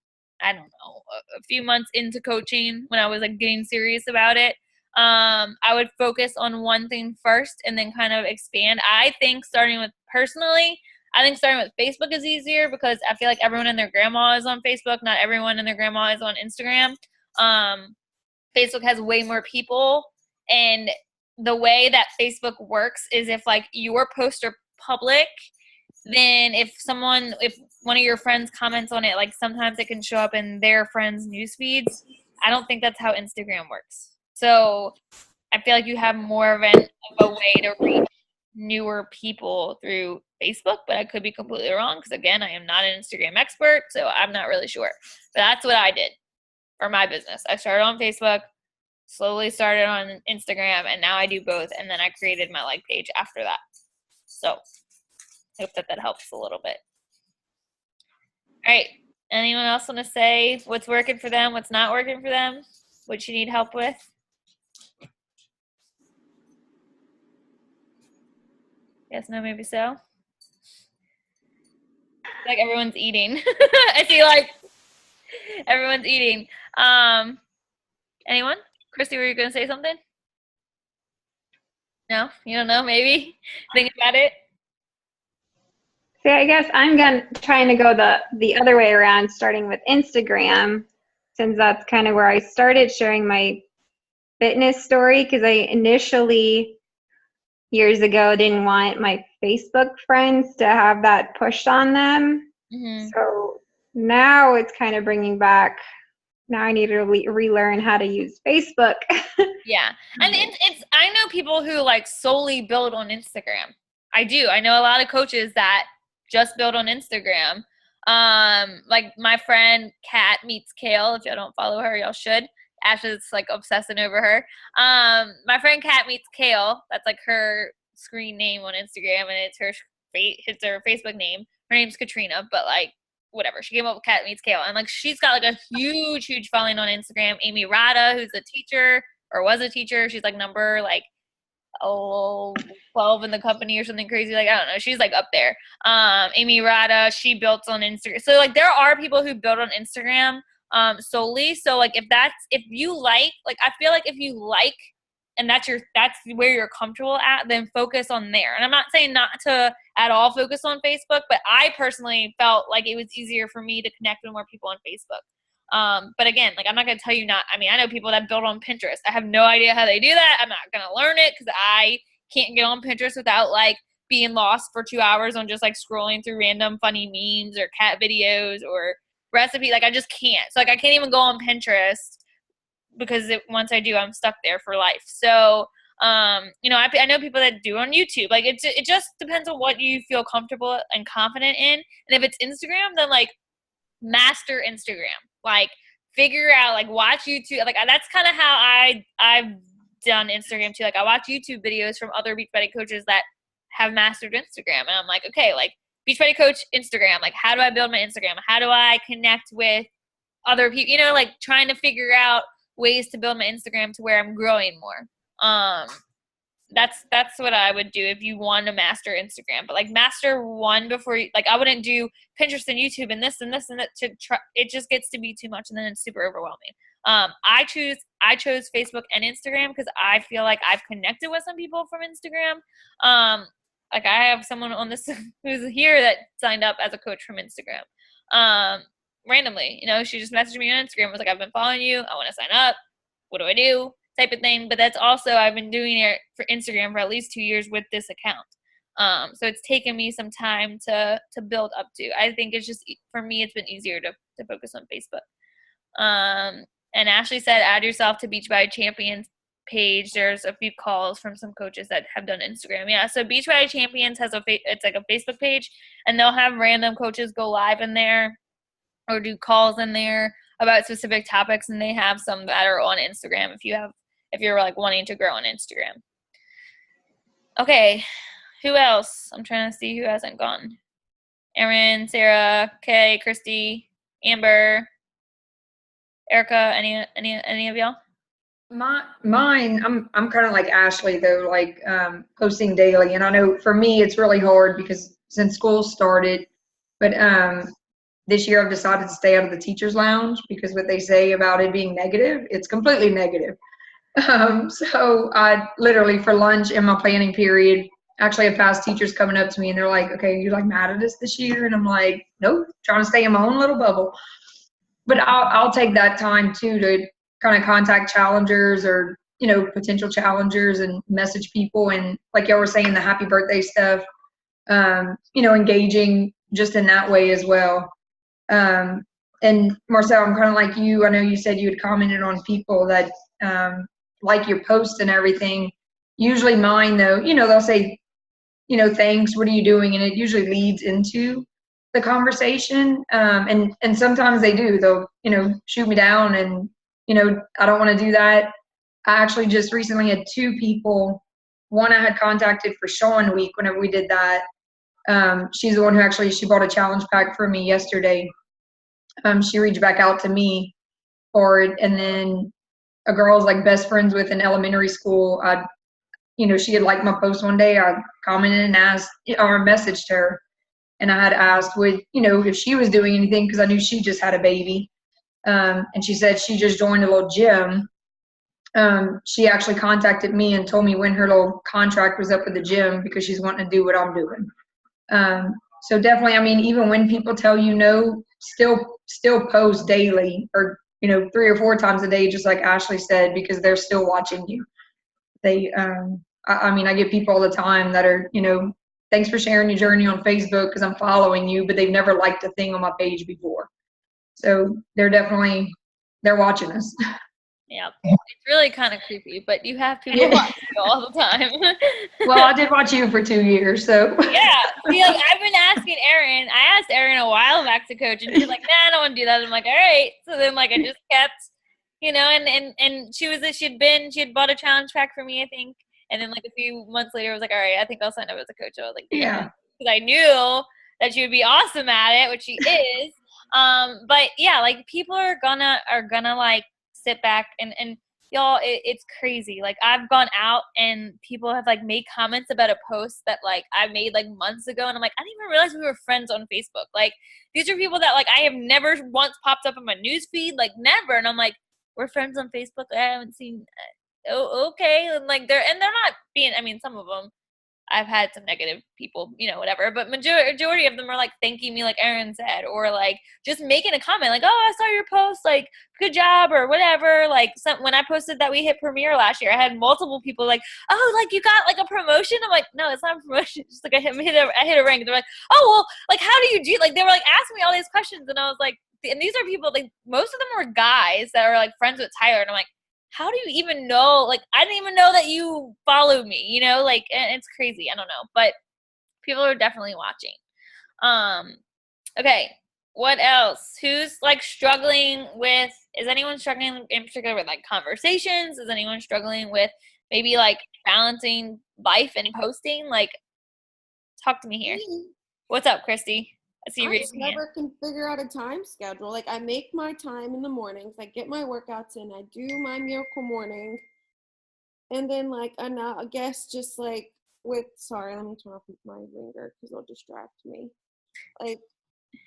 I don't know, a few months into coaching, when I was like getting serious about it. I would focus on one thing first and then kind of expand. I think starting with Facebook is easier, because I feel like everyone and their grandma is on Facebook. Not everyone and their grandma is on Instagram. Facebook has way more people. And the way that Facebook works is if like your posts are public, then if one of your friends comments on it, like sometimes it can show up in their friends' news feeds. I don't think that's how Instagram works. So I feel like you have more of a way to reach newer people through Facebook, but I could be completely wrong, because again, I am not an Instagram expert, so I'm not really sure. But that's what I did for my business. I started on Facebook, slowly started on Instagram, and now I do both. And then I created my like page after that. So I hope that helps a little bit. All right. Anyone else want to say what's working for them, what's not working for them, what you need help with? Yes, no, maybe so. Like everyone's eating. I see like everyone's eating. Anyone? Christy, were you going to say something? No? You don't know? Maybe? Think about it? See, I guess I'm trying to go the other way around, starting with Instagram, since that's kind of where I started sharing my fitness story, because I initially, years ago, didn't want my Facebook friends to have that pushed on them. Mm-hmm. So now it's kind of bringing back, now I need to relearn how to use Facebook. Yeah. And it's I know people who like solely build on Instagram. I do. I know a lot of coaches that just build on Instagram. Like my friend Kat Meets Kale. If y'all don't follow her, y'all should. Ashley's like obsessing over her. My friend Kat Meets Kale. That's like her screen name on Instagram, and it's her Facebook name. Her name's Katrina, but like whatever. She came up with Kat Meets Kale, and like she's got like a huge following on Instagram. Amy Rada, who's a teacher or was a teacher, she's like number like 12 in the company or something crazy. Like I don't know, she's like up there. Amy Rada, she built on Instagram. So like there are people who build on Instagram solely. So like if you like I feel like if you like and that's where you're comfortable at, then focus on there. And I'm not saying not to at all focus on Facebook, but I personally felt like it was easier for me to connect with more people on Facebook. But again, like I'm not going to tell you not, I mean, I know people that build on Pinterest. I have no idea how they do that. I'm not going to learn it because I can't get on Pinterest without like being lost for 2 hours on just like scrolling through random funny memes or cat videos or recipe. Like I just can't. So like I can't even go on Pinterest because once I do, I'm stuck there for life. So, you know, I know people that do on YouTube. Like it just depends on what you feel comfortable and confident in. And if it's Instagram, then like master Instagram. Like figure out, like watch YouTube. Like that's kind of how I've done Instagram too. Like I watch YouTube videos from other Beachbody coaches that have mastered Instagram, and I'm like, okay, like Beachbody coach Instagram. Like how do I build my Instagram? How do I connect with other people? You know, like trying to figure out ways to build my Instagram to where I'm growing more. That's what I would do if you want to master Instagram. But like master one before you, like I wouldn't do Pinterest and YouTube and this and this and that to try. It just gets to be too much, and then it's super overwhelming. I chose Facebook and Instagram because I feel like I've connected with some people from Instagram. Like I have someone on this who's here that signed up as a coach from Instagram. Randomly, you know, she just messaged me on Instagram, was like, I've been following you, I want to sign up, what do I do, type of thing. But that's also, I've been doing it for Instagram for at least 2 years with this account. So it's taken me some time to build up to. I think it's just, for me, it's been easier to focus on Facebook. And Ashley said, add yourself to Beachbody Champions page. There's a few calls from some coaches that have done Instagram. Yeah, so Beachbody Champions has it's like a Facebook page, and they'll have random coaches go live in there or do calls in there about specific topics, and they have some that are on Instagram if you're like wanting to grow on Instagram. Okay, who else? I'm trying to see who hasn't gone. Erin, Sarah, Kay, Christy, Amber, Erica, any of y'all? Mine, I'm kind of like Ashley though, like posting daily. And I know for me it's really hard because since school started, but this year I've decided to stay out of the teacher's lounge because what they say about it being negative, it's completely negative. So I literally for lunch in my planning period, actually have past teachers coming up to me and they're like, okay, you like mad at us this year? And I'm like, nope, trying to stay in my own little bubble. But I'll take that time too to kind of contact challengers or, you know, potential challengers and message people. And like y'all were saying, the happy birthday stuff, you know, engaging just in that way as well. And Marcel, I'm kind of like you. I know you said you had commented on people that like your posts and everything. Usually mine though, you know, they'll say, you know, thanks, what are you doing? And it usually leads into the conversation. And sometimes they do, they'll, you know, shoot me down and, you know, I don't want to do that. I actually just recently had 2 people. One I had contacted for Sean Week whenever we did that. She's the one who actually, she bought a challenge pack for me yesterday. She reached back out to me for it. And then a girl I was like best friends with in elementary school. You know, she had liked my post one day. I commented and asked or messaged her. And I had asked, would, you know, if she was doing anything because I knew she just had a baby. And she said she just joined a little gym. She actually contacted me and told me when her little contract was up with the gym because she's wanting to do what I'm doing. So definitely, I mean, even when people tell you no, still post daily or, you know, 3 or 4 times a day, just like Ashley said, because they're still watching you. They, I mean, I get people all the time that are, you know, thanks for sharing your journey on Facebook because I'm following you, but they've never liked a thing on my page before. So they're watching us. Yeah, it's really kind of creepy, but you have people watching you all the time. Well, I did watch you for 2 years, so. Yeah, see, like, I've been asking Erin. I asked Erin a while back to coach, and she's like, "Nah, I don't want to do that." I'm like, "All right." So then, like, I just kept, you know, and she had bought a challenge pack for me, I think, and then like a few months later, I was like, "All right, I think I'll sign up as a coach." I was like, "Yeah," because I knew that she would be awesome at it, which she is. But yeah, like people are gonna like sit back and y'all, it's crazy. Like I've gone out and people have like made comments about a post that like I made like months ago, and I'm like, I didn't even realize we were friends on Facebook. Like these are people that like I have never once popped up in my news feed, like never. And I'm like, we're friends on Facebook. I haven't seen. Oh, okay. And like they're not being. I mean, some of them I've had some negative people, you know, whatever, but majority of them are like thanking me, like Erin said, or like just making a comment like, oh, I saw your post, like, good job, or whatever. Like, when I posted that we hit premiere last year, I had multiple people like, oh, like, you got like a promotion. I'm like, no, it's not a promotion. Just like I hit a rank. They're like, oh, well, like, how do you do, like, they were like asking me all these questions, and I was like, and these are people, like, most of them were guys that are like friends with Tyler, and I'm like, how do you even know? Like, I didn't even know that you followed me, you know, like, and it's crazy. I don't know, but people are definitely watching. Okay. What else? Who's like struggling with, is anyone struggling in particular with like conversations? Is anyone struggling with maybe like balancing life and posting? Like, talk to me here. What's up, Christy? I see you I just raising your hand. never can figure out a time schedule. Like, I make my time in the mornings. I get my workouts in. I do my miracle morning. And then, like, I guess just like sorry, let me turn off my ringer because it'll distract me. Like,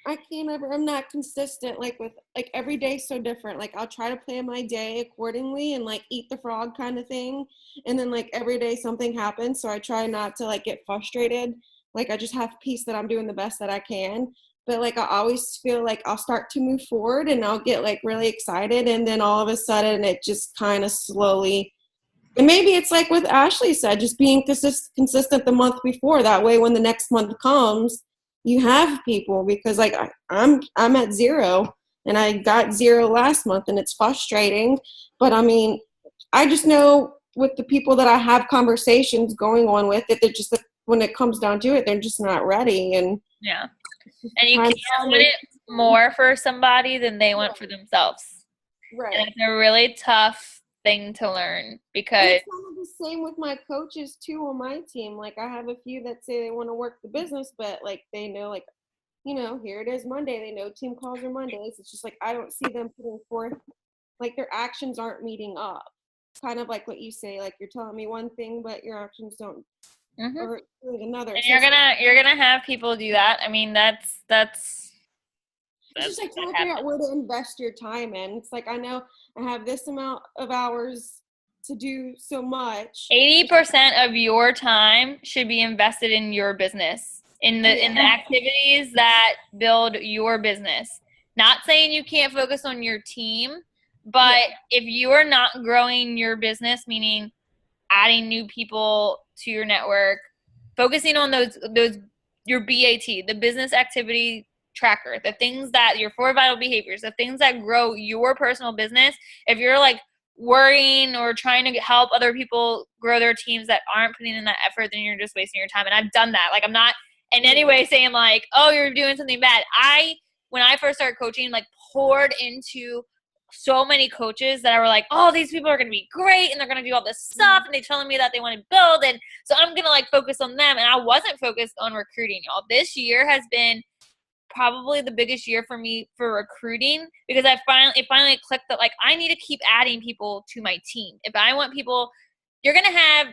I'm not consistent, like, with, like, every day's so different. Like, I'll try to plan my day accordingly and, like, eat the frog kind of thing. And then, like, every day something happens. So I try not to, like, get frustrated. Like, I just have peace that I'm doing the best that I can. But, like, I always feel like I'll start to move forward and I'll get, like, really excited. And then all of a sudden it just kind of slowly, and maybe it's like what Ashley said, just being consistent the month before. That way when the next month comes, you have people, because like I'm at 0 and I got 0 last month and it's frustrating. But I mean, I just know with the people that I have conversations going on with, that they're just, when it comes down to it, they're just not ready. And Yeah. And you can't want it more for somebody than they want for themselves. Right. And it's a really tough thing to learn, because it's kind of the same with my coaches too on my team. Like, I have a few that say they want to work the business, but like they know, like, you know, here it is Monday. They know team calls are Mondays. It's just like I don't see them putting forth, like, their actions aren't meeting up. Kind of like what you say, like, you're telling me one thing, but your actions don't, or doing another. And So you're gonna have people do that. I mean, that's it's just like trying to figure out where to invest your time in. It's like, I know I have this amount of hours to do so much. 80% of your time should be invested in your business, in the activities that build your business. Not saying you can't focus on your team, but if you are not growing your business, meaning adding new people to your network, focusing on those your BAT, the business activity tracker, the things that your 4 vital behaviors, the things that grow your personal business. If you're like worrying or trying to help other people grow their teams that aren't putting in that effort, then you're just wasting your time. And I've done that. Like, I'm not in any way saying like, oh, you're doing something bad. When I first started coaching, like, poured into so many coaches that were like, oh, these people are going to be great and they're going to do all this stuff, and they're telling me that they want to build, and so I'm going to like focus on them. And I wasn't focused on recruiting, y'all. This year has been probably the biggest year for me for recruiting, because it finally clicked that like I need to keep adding people to my team. If I want people, you're going to have,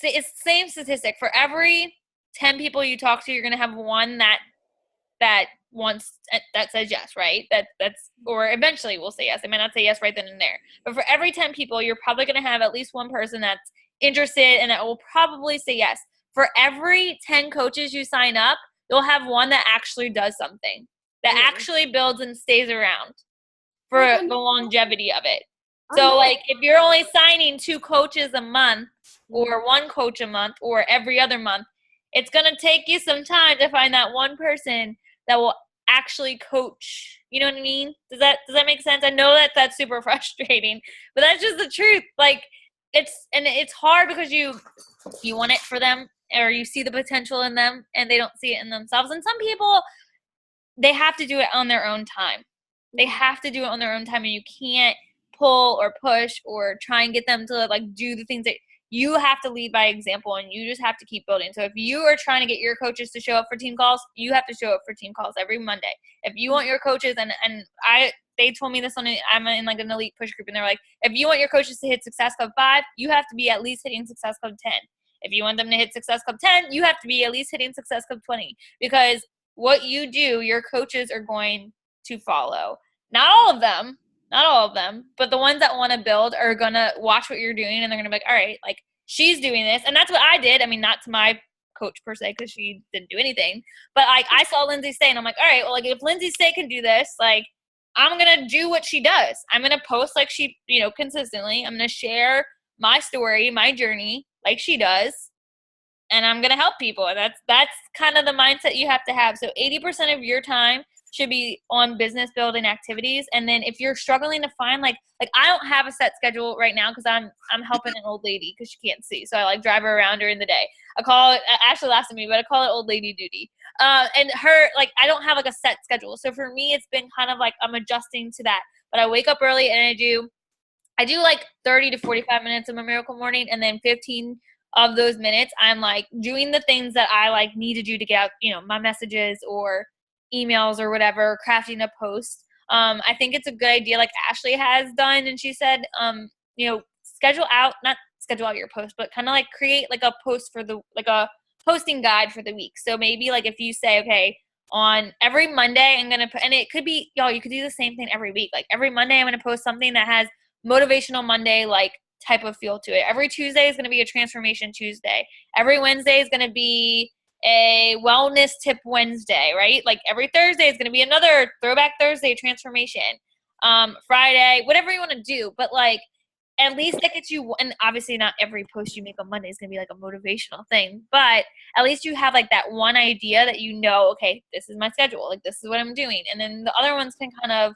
it's the same statistic. For every 10 people you talk to, you're going to have one that says yes, right? That's, or eventually will say yes. They might not say yes right then and there. But for every 10 people, you're probably going to have at least one person that's interested and that will probably say yes. For every 10 coaches you sign up, you'll have one that actually does something, that actually builds and stays around for the longevity of it. So like, if you're only signing 2 coaches a month, or 1 coach a month, or every other month, it's going to take you some time to find that one person that will actually coach. You know what I mean? Does that make sense? I know that that's super frustrating, but that's just the truth. Like, it's hard because you want it for them, or you see the potential in them and they don't see it in themselves. And some people, they have to do it on their own time. They have to do it on their own time, and you can't pull or push or try and get them to like do the things that you have to lead by example, and you just have to keep building. So if you are trying to get your coaches to show up for team calls, you have to show up for team calls every Monday. If you want your coaches, they told me this I'm in like an elite push group, and they're like, if you want your coaches to hit Success Club 5, you have to be at least hitting Success Club 10. If you want them to hit Success Club 10, you have to be at least hitting Success Club 20, because what you do, your coaches are going to follow. Not all of them, but the ones that want to build are going to watch what you're doing, and they're going to be like, all right, like, she's doing this. And that's what I did. I mean, not to my coach per se, because she didn't do anything. But like I saw Lindsay Stay and I'm like, all right, well, like if Lindsay Stay can do this, like I'm going to do what she does. I'm going to post like she, you know, consistently. I'm going to share my story, my journey like she does. And I'm going to help people. And that's kind of the mindset you have to have. So 80% of your time should be on business building activities. And then if you're struggling to find like I don't have a set schedule right now because I'm helping an old lady because she can't see. So I like drive her around during the day. I call it, Ashley laughs at me, but I call it old lady duty. And her, like, I don't have like a set schedule. So for me, it's been kind of like I'm adjusting to that. But I wake up early and I do like 30 to 45 minutes of my miracle morning, and then 15 of those minutes I'm like doing the things that I like need to do to get out, you know, my messages or emails or whatever, crafting a post. I think it's a good idea like Ashley has done, and she said, you know, not schedule out your post, but kind of like create like a post for like a posting guide for the week. So maybe like if you say, okay, on every Monday I'm going to put, and it could be, y'all, you could do the same thing every week. Like every Monday I'm going to post something that has motivational Monday, like type of feel to it. Every Tuesday is going to be a transformation Tuesday. Every Wednesday is going to be a wellness tip Wednesday, right? Like every Thursday is going to be another throwback Thursday transformation. Friday, whatever you want to do, but like at least that gets you, and obviously not every post you make on Monday is going to be like a motivational thing, but at least you have like that one idea that you know, okay, this is my schedule, like this is what I'm doing. And then the other ones can kind of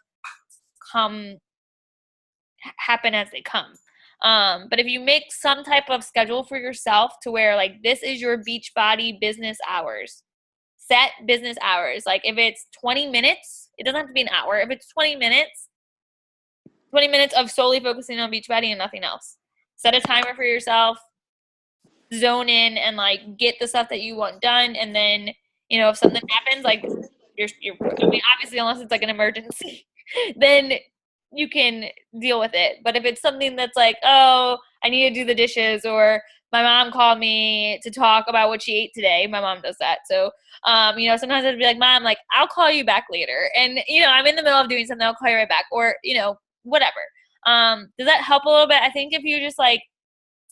happen as they come. But if you make some type of schedule for yourself to where like this is your Beachbody business hours, set business hours. Like if it's 20 minutes, it doesn't have to be an hour. If it's 20 minutes of solely focusing on Beachbody and nothing else. Set a timer for yourself, zone in, and like get the stuff that you want done. And then, you know, if something happens, like you're I mean, obviously unless it's like an emergency, then you can deal with it. But if it's something that's like, oh, I need to do the dishes, or my mom called me to talk about what she ate today. My mom does that. So, you know, sometimes I'd be like, Mom, like, I'll call you back later. And, you know, I'm in the middle of doing something, I'll call you right back. Or, you know, whatever. Does that help a little bit? I think if you just like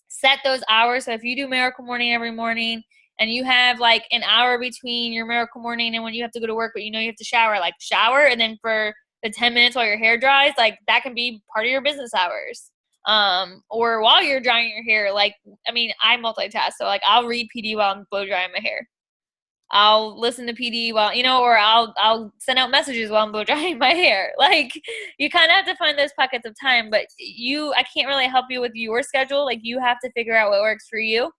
set those hours. So if you do Miracle Morning every morning and you have like an hour between your Miracle Morning and when you have to go to work, but you know you have to shower, like shower, and then for the 10 minutes while your hair dries, like that can be part of your business hours. Or while you're drying your hair, like, I mean, I multitask. So like I'll read PD while I'm blow drying my hair. I'll listen to PD while, you know, or I'll send out messages while I'm blow drying my hair. Like you kind of have to find those pockets of time, but I can't really help you with your schedule. Like you have to figure out what works for you.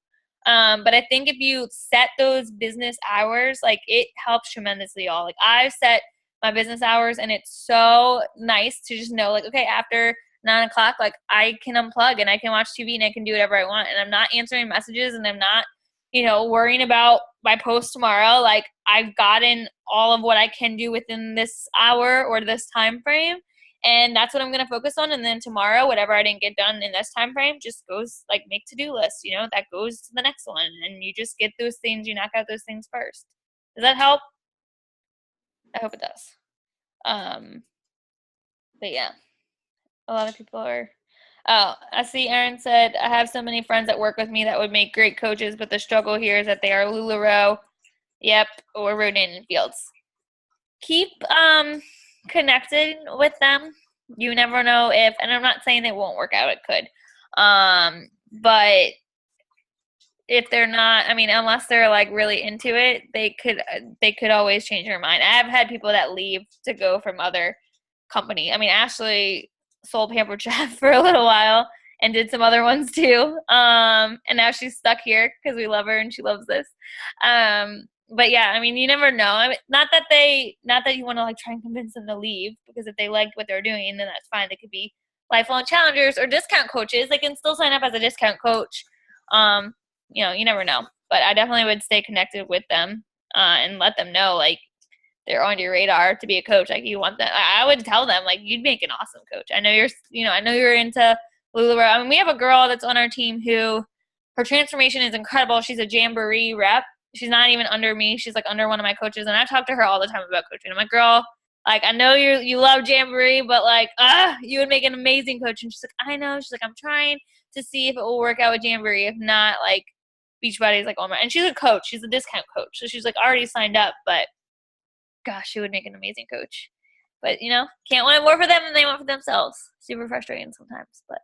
But I think if you set those business hours, like it helps tremendously, y'all. Like I've set my business hours and it's so nice to just know like, okay, after 9 o'clock, like I can unplug and I can watch TV and I can do whatever I want. And I'm not answering messages and I'm not, you know, worrying about my post tomorrow. Like I've gotten all of what I can do within this hour or this time frame. And that's what I'm going to focus on. And then tomorrow, whatever I didn't get done in this time frame just goes like make to-do list, you know, that goes to the next one. And you just get those things, you knock out those things first. Does that help? I hope it does. But yeah, a lot of people are. Oh, I see Erin said, I have so many friends that work with me that would make great coaches, but the struggle here is that they are LuLaRoe, yep, or Rodan and Fields. Keep connected with them. You never know if, and I'm not saying it won't work out, it could. But if they're not, I mean, unless they're like really into it, they could always change their mind. I have had people that leave to go from other company. I mean, Ashley sold Pampered Chef for a little while and did some other ones too. And now she's stuck here because we love her and she loves this. But yeah, I mean, you never know. I mean, not that you want to like try and convince them to leave, because if they liked what they're doing, then that's fine. They could be lifelong challengers or discount coaches. They can still sign up as a discount coach. You know, you never know. But I definitely would stay connected with them and let them know like they're on your radar to be a coach. Like you want that. I would tell them like you'd make an awesome coach. I know you're into LuLaRoe. I mean, we have a girl that's on our team who her transformation is incredible. She's a Jamboree rep. She's not even under me. She's like under one of my coaches, and I talk to her all the time about coaching. I'm like, girl, like I know you love Jamboree, but like, you would make an amazing coach. And she's like, I know. She's like, I'm trying, to see if it will work out with Jamboree. If not, like, Beachbody is like, oh my, and she's a coach. She's a discount coach. So she's like already signed up, but gosh, she would make an amazing coach. But, you know, can't want it more for them than they want for themselves. Super frustrating sometimes, but.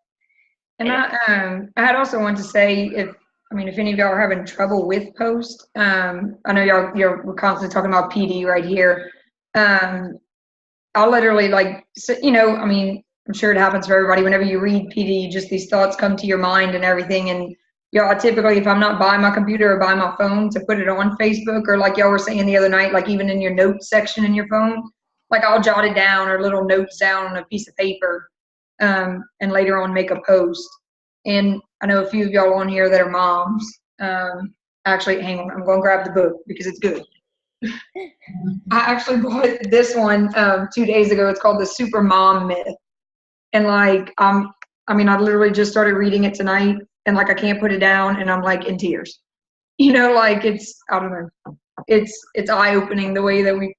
And I had also wanted to say, if any of y'all are having trouble with post, I know we're constantly talking about PD right here. I'll literally I'm sure it happens for everybody. Whenever you read PD, just these thoughts come to your mind and everything. And y'all, typically, if I'm not by my computer or by my phone to put it on Facebook, or like y'all were saying the other night, like even in your notes section in your phone, like I'll jot it down or little notes down on a piece of paper, and later on make a post. And I know a few of y'all on here that are moms. Actually, hang on, I'm going to grab the book because it's good. I actually bought this one 2 days ago. It's called The Super Mom Myth. And like, I literally just started reading it tonight, and like I can't put it down, and I'm like in tears. You know, like I don't know. It's eye-opening the way that we,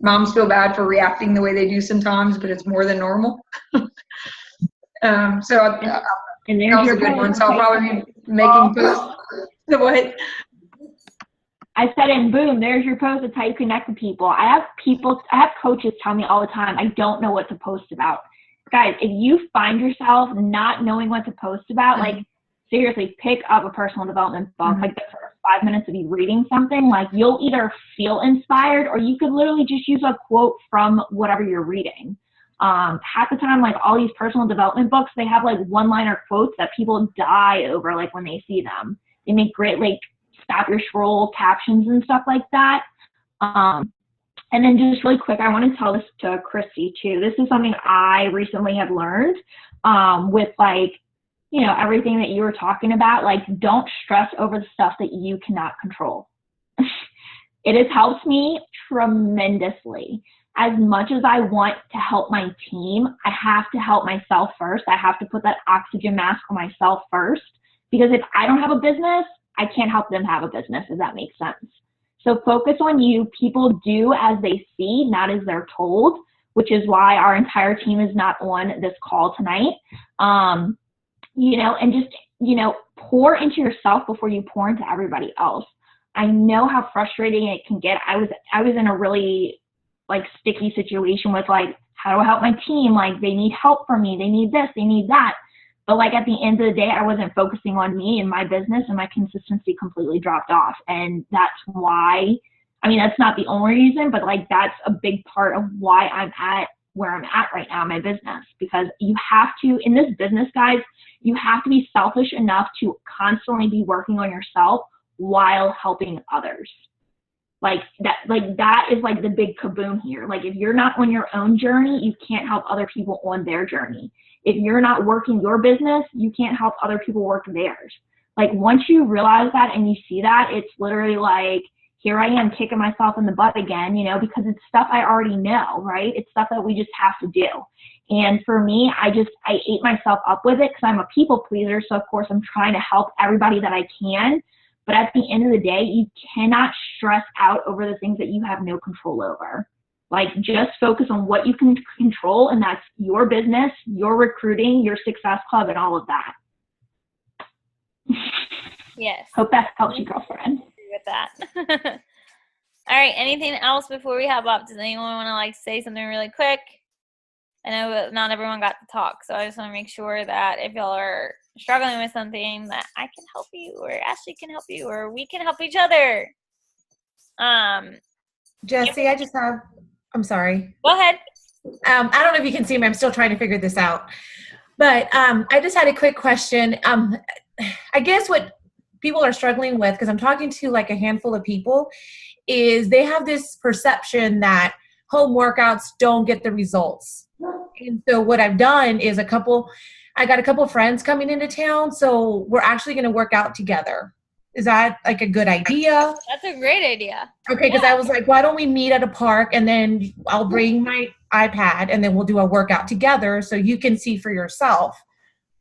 moms feel bad for reacting the way they do sometimes, but it's more than normal. And there's your good one. So I'll probably be making posts. What? I said, and boom, there's your post. It's how you connect with people. I have coaches tell me all the time, I don't know what to post about. Guys, if you find yourself not knowing what to post about, like seriously, pick up a personal development book. Like the first 5 minutes of you reading something, like you'll either feel inspired, or you could literally just use a quote from whatever you're reading. Half the time, like all these personal development books, they have like one-liner quotes that people die over, like when they see them. They make great, like, stop your scroll captions and stuff like that. And then just really quick, I want to tell this to Christy too. This is something I recently have learned with like, everything that you were talking about. Like, don't stress over the stuff that you cannot control. It has helped me tremendously. As much as I want to help my team, I have to help myself first. I have to put that oxygen mask on myself first, because if I don't have a business, I can't help them have a business, if that makes sense. So focus on you. People do as they see, not as they're told, which is why our entire team is not on this call tonight. And just, pour into yourself before you pour into everybody else. I know how frustrating it can get. I was in a really like sticky situation with like, how do I help my team? Like, they need help from me. They need this, they need that. But like at the end of the day, I wasn't focusing on me and my business, and my consistency completely dropped off. And that's why, that's not the only reason, but like that's a big part of why I'm at where I'm at right now in my business. Because you have to, in this business, guys, you have to be selfish enough to constantly be working on yourself while helping others. Like that is like the big kaboom here. Like if you're not on your own journey, you can't help other people on their journey. If you're not working your business, you can't help other people work theirs. Like once you realize that and you see that, it's literally like, here I am kicking myself in the butt again, because it's stuff I already know, right? It's stuff that we just have to do. And for me, I ate myself up with it because I'm a people pleaser. So of course I'm trying to help everybody that I can. But at the end of the day, you cannot stress out over the things that you have no control over. Like, just focus on what you can control, and that's your business, your recruiting, your success club, and all of that. Yes. Hope that helps you, girlfriend. With that. All right. Anything else before we hop up? Does anyone want to like say something really quick? I know that not everyone got to talk, so I just want to make sure that if y'all are struggling with something, that I can help you, or Ashley can help you, or we can help each other. Jesse, I'm sorry. Go ahead. I don't know if you can see me. I'm still trying to figure this out. But I just had a quick question. I guess what people are struggling with, because I'm talking to like a handful of people, is they have this perception that home workouts don't get the results. And so what I've done is I got a couple of friends coming into town, so we're actually going to work out together. Is that like a good idea? That's a great idea. Okay, because I was like, why don't we meet at a park, and then I'll bring my iPad, and then we'll do a workout together so you can see for yourself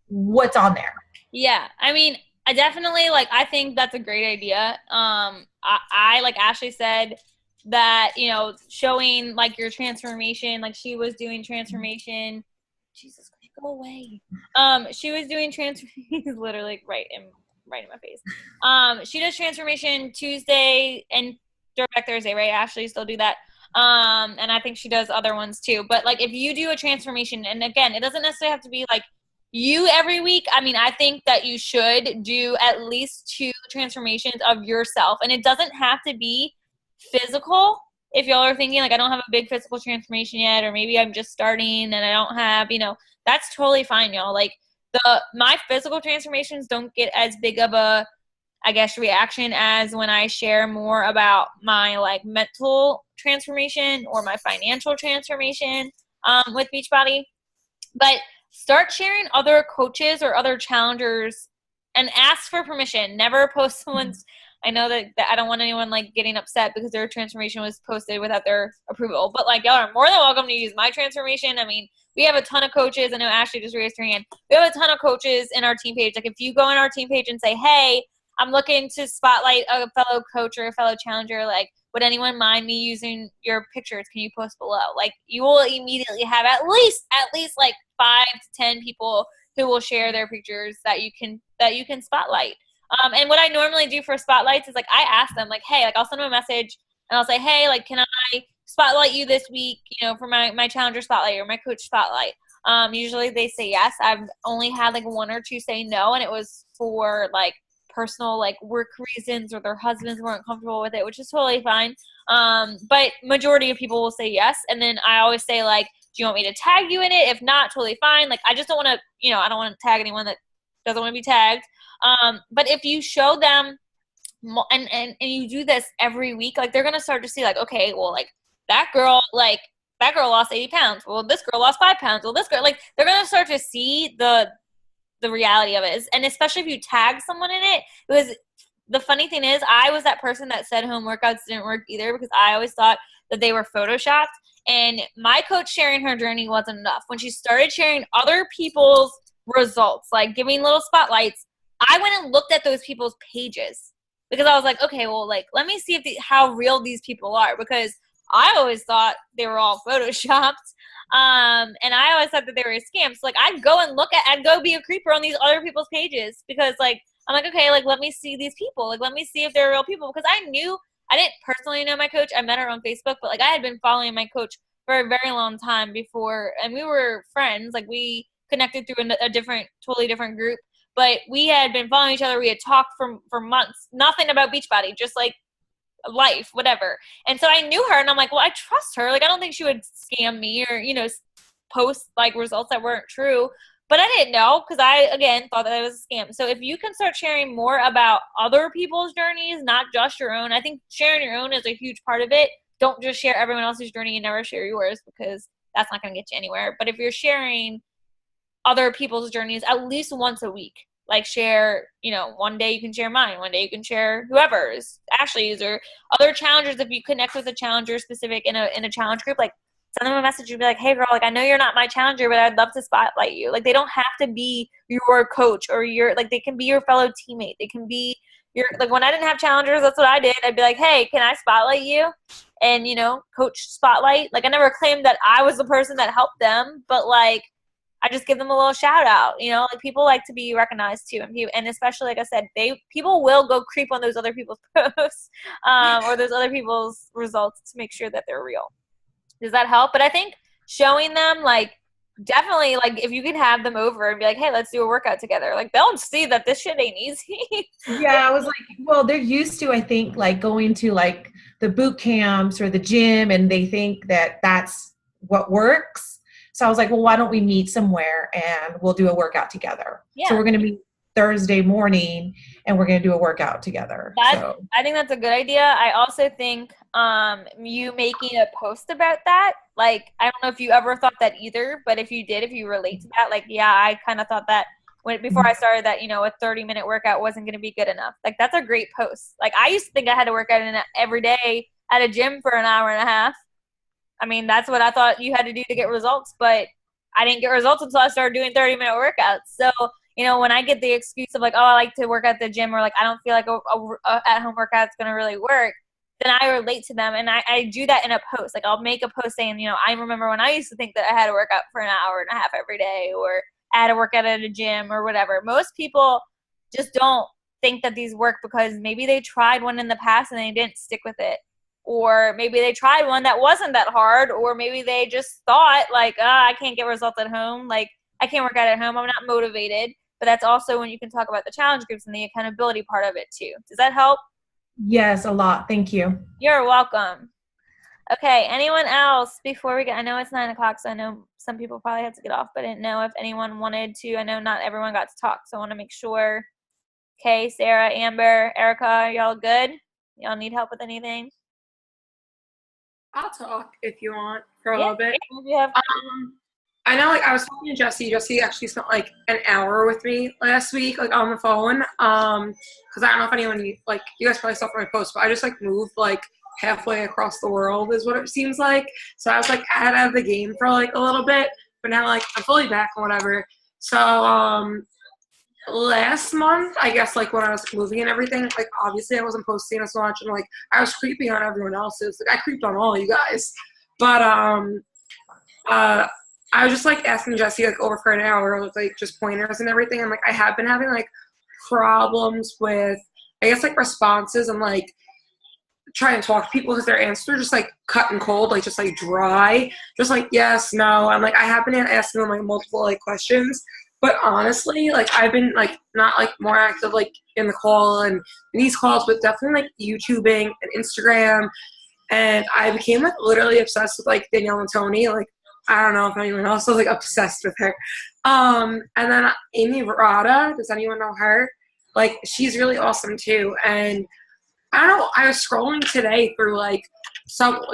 what's on there. Yeah, I definitely, I think that's a great idea. I like Ashley said, that, showing, your transformation, she was doing transformation. Jesus Christ. Go away. She was doing he's literally right in my face. She does transformation Tuesday and Throwback Thursday, right? Ashley still do that. And I think she does other ones too. But like if you do a transformation, and again, it doesn't necessarily have to be like you every week. I mean, I think that you should do at least 2 transformations of yourself. And it doesn't have to be physical. If y'all are thinking like I don't have a big physical transformation yet, or maybe I'm just starting and I don't have, that's totally fine, y'all. Like my physical transformations don't get as big of a, I guess, reaction as when I share more about my like mental transformation or my financial transformation with Beachbody. But start sharing other coaches or other challengers and ask for permission. Never post someone's. I know that I don't want anyone like getting upset because their transformation was posted without their approval. But like y'all are more than welcome to use my transformation. I mean, we have a ton of coaches. I know Ashley just raised her hand. We have a ton of coaches in our team page. Like if you go on our team page and say, hey, I'm looking to spotlight a fellow coach or a fellow challenger, like would anyone mind me using your pictures? Can you post below? Like you will immediately have at least like 5 to 10 people who will share their pictures that you can spotlight. And what I normally do for spotlights is like I ask them like, hey, like I'll send them a message and I'll say, hey, like can I spotlight you this week, for my challenger spotlight or my coach spotlight. Usually they say yes. I've only had like 1 or 2 say no, and it was for like personal like work reasons or their husbands weren't comfortable with it, which is totally fine. But majority of people will say yes. And then I always say like, do you want me to tag you in it? If not, totally fine. Like I just don't want to, I don't want to tag anyone that doesn't want to be tagged. But if you show them and you do this every week, like they're going to start to see like, okay, well, like that girl lost 80 pounds. Well, this girl lost 5 pounds. Well, this girl, like they're going to start to see the reality of it. And especially if you tag someone in it, because the funny thing is I was that person that said home workouts didn't work either because I always thought that they were photoshopped. And my coach sharing her journey wasn't enough. When she started sharing other people's results, like giving little spotlights, I went and looked at those people's pages because I was like, okay, well, like, let me see how real these people are, because I always thought they were all photoshopped. And I always thought that they were a scam. So like I'd go be a creeper on these other people's pages because like, I'm like, okay, like let me see these people. Like, let me see if they're real people. Because I didn't personally know my coach. I met her on Facebook, but like I had been following my coach for a very long time before. And we were friends. Like we connected through a totally different group, but we had been following each other. We had talked for months, nothing about Beachbody, just like life, whatever. And so I knew her and I'm like, well, I trust her. Like, I don't think she would scam me or, post like results that weren't true. But I didn't know because I, again, thought that it was a scam. So if you can start sharing more about other people's journeys, not just your own, I think sharing your own is a huge part of it. Don't just share everyone else's journey and never share yours because that's not going to get you anywhere. But if you're sharing other people's journeys at least once a week, like share, one day you can share mine, one day you can share whoever's, Ashley's, or other challengers. If you connect with a challenger specific in a challenge group, like send them a message and be like, hey girl, like I know you're not my challenger, but I'd love to spotlight you. Like they don't have to be your coach or they can be your fellow teammate. They can be like when I didn't have challengers, that's what I did. I'd be like, hey, can I spotlight you? And, coach spotlight. Like I never claimed that I was the person that helped them, but like, I just give them a little shout out, like people like to be recognized too. And especially, like I said, people will go creep on those other people's posts or those other people's results to make sure that they're real. Does that help? But I think showing them like, definitely like if you can have them over and be like, hey, let's do a workout together. Like they'll see that this shit ain't easy. Yeah. I was like, well, they're used to, I think, like going to like the boot camps or the gym and they think that that's what works. So I was like, well, why don't we meet somewhere and we'll do a workout together? Yeah. So we're going to meet Thursday morning and we're going to do a workout together. I think that's a good idea. I also think you making a post about that, like, I don't know if you ever thought that either, but if you relate to that, like, yeah, I kind of thought that before I started that, a 30-minute workout wasn't going to be good enough. Like, that's a great post. Like, I used to think I had to work out every day at a gym for an hour and a half. I mean, that's what I thought you had to do to get results, but I didn't get results until I started doing 30-minute workouts. So, when I get the excuse of like, oh, I like to work at the gym or like I don't feel like a at-home workout's going to really work, then I relate to them. And I do that in a post. Like I'll make a post saying, you know, I remember when I used to think that I had to work out for an hour and a half every day, or I had to work out at a gym or whatever. Most people just don't think that these work because maybe they tried one in the past and they didn't stick with it. Or maybe they tried one that wasn't that hard, or maybe they just thought like, I can't get results at home. Like I can't work out at home. I'm not motivated. But that's also when you can talk about the challenge groups and the accountability part of it too. Does that help? Yes, a lot. Thank you. You're welcome. Okay, anyone else before we get, I know it's 9 o'clock, so I know some people probably have to get off, but I didn't know if anyone wanted to. I know not everyone got to talk, so I want to make sure. Okay, Sarah, Amber, Erica, y'all good? Y'all need help with anything? I'll talk if you want for a little bit. If you have I know, like, I was talking to Jesse. Jesse actually spent, like, an hour with me last week, like, on the phone. Because I don't know if anyone, like, you guys probably saw from my post, but I just, like, moved, like, halfway across the world is what it seems like. So I was, like, out of the game for, like, a little bit. But now, like, I'm fully back or whatever. So, last month, I guess, like, when I was moving and everything, like, obviously I wasn't posting as much. And, like, I was creeping on everyone else's. Like, I creeped on all you guys. But, I was just, like, asking Jesse, like, over for an hour with, like, just pointers and everything. And, like, I have been having, like, problems with, I guess, like, responses and, like, trying to talk to people because their answers are just, like, cut and cold, like, just, like, dry. Just, like, yes, no. And, like, I have been asking them, like, multiple, like, questions. But honestly, like, I've been, like, not, like, more active, like, in the call and in these calls, but definitely, like, YouTubing and Instagram. And I became, like, literally obsessed with, like, Danielle and Tony, like, I don't know if anyone else was, like, obsessed with her. And then Amy Verada, does anyone know her? Like, she's really awesome, too. And I don't know, I was scrolling today through, like,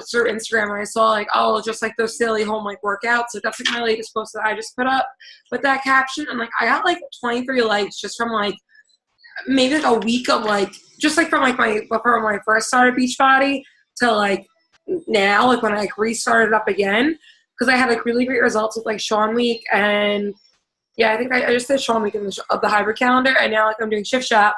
through Instagram, and I saw, like, oh, just, like, those silly home, like, workouts. So that's, like, my latest post that I just put up with that caption. And, like, I got, like, 23 likes just from, like, maybe, like, a week of, like, just, like, from, like, from when I first started Beachbody to, like, now, like, when I, like, restarted up again. Because I had, like, really great results with, like, Sean Week, and, yeah, I think I just did Sean Week of the hybrid calendar, and now, like, I'm doing Shift Shop.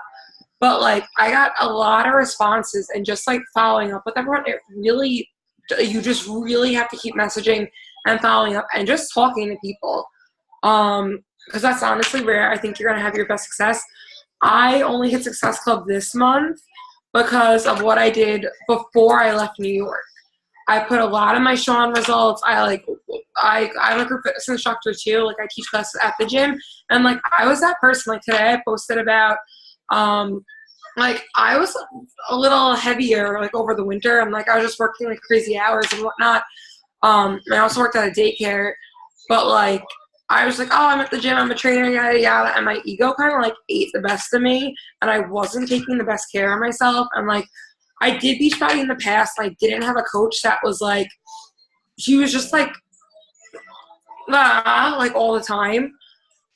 But, like, I got a lot of responses, and just, like, following up with everyone, it really, you just really have to keep messaging and following up and just talking to people. Because that's honestly where I think you're going to have your best success. I only hit Success Club this month because of what I did before I left New York. I put a lot of my Sean results. I'm a group fitness instructor too. Like, I teach classes at the gym, and, like, I was that person. Like, today I posted about, like, I was a little heavier, like, over the winter, and, like, I was just working, like, crazy hours and whatnot. And I also worked at a daycare, but, like, I was like, oh, I'm at the gym, I'm a trainer, yada yada, and my ego kind of, like, ate the best of me, and I wasn't taking the best care of myself, and, like, I did Beachbody in the past. I didn't have a coach that was, like, she was just, like, like, all the time.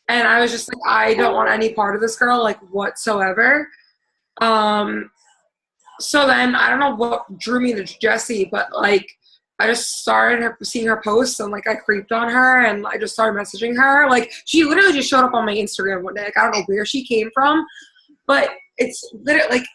And I was just like, I don't want any part of this girl, like, whatsoever. So then, I don't know what drew me to Jessie, but, like, I just started seeing her posts, and, like, I creeped on her, and I just started messaging her. Like, she literally just showed up on my Instagram one day. Like, I don't know where she came from, but it's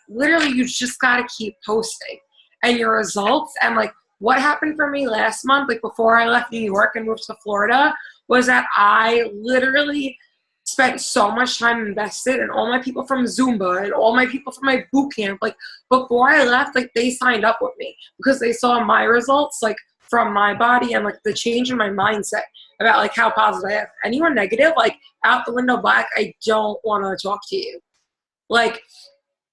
literally you just got to keep posting and your results. And, like, what happened for me last month, like, before I left New York and moved to Florida, was that I literally spent so much time invested, and all my people from Zumba and all my people from my boot camp, like, before I left, like, they signed up with me because they saw my results, like, from my body and, like, the change in my mindset about, like, how positive I am. Anyone negative, like, out the window black, I don't want to talk to you. Like,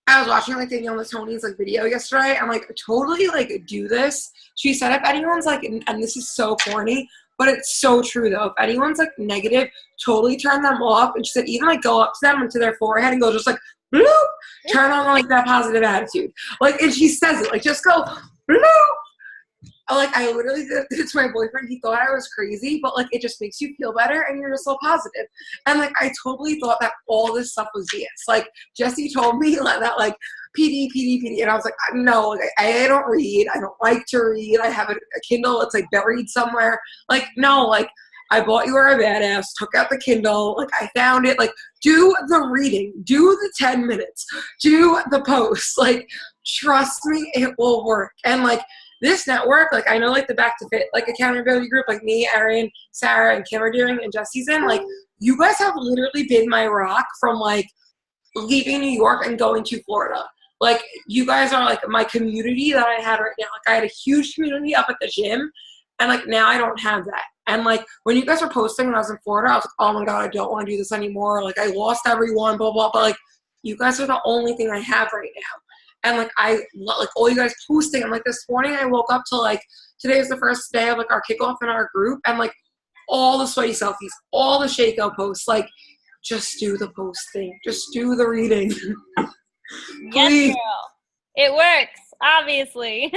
I was watching, like, Danielle and Tony's, like, video yesterday. I'm like, totally, like, do this. She said if anyone's, like, and this is so corny, but it's so true, though. If anyone's, like, negative, totally turn them off. And she said even, like, go up to them and to their forehead and go just, like, bloop, turn on, like, that positive attitude. Like, and she says it, like, just go, bloop. Like, I literally did it to my boyfriend. He thought I was crazy, but, like, it just makes you feel better, and you're just so positive. And, like, I totally thought that all this stuff was BS. Like, Jesse told me that, like, PD, and I was like, no, like, I don't read. I don't like to read. I have a Kindle that's, like, buried somewhere. Like, no, like, I bought You Are a Badass, took out the Kindle, like I found it, like do the reading, do the 10 minutes, do the posts, like trust me, it will work. And like this network, like I know like the Back to Fit like accountability group, like me, Erin, Sarah, and Kim are doing, and Jesse's in, like you guys have literally been my rock from like leaving New York and going to Florida. Like you guys are like my community that I had right now. Like I had a huge community up at the gym, and like now I don't have that. And like when you guys were posting when I was in Florida, I was like, oh my God, I don't want to do this anymore. Like I lost everyone, blah, blah, but like you guys are the only thing I have right now. And like I like all you guys posting. And like this morning I woke up to like, today is the first day of like our kickoff in our group, and like all the sweaty selfies, all the Shakeout posts, like just do the posting, just do the reading. Yes, girl. It works, obviously.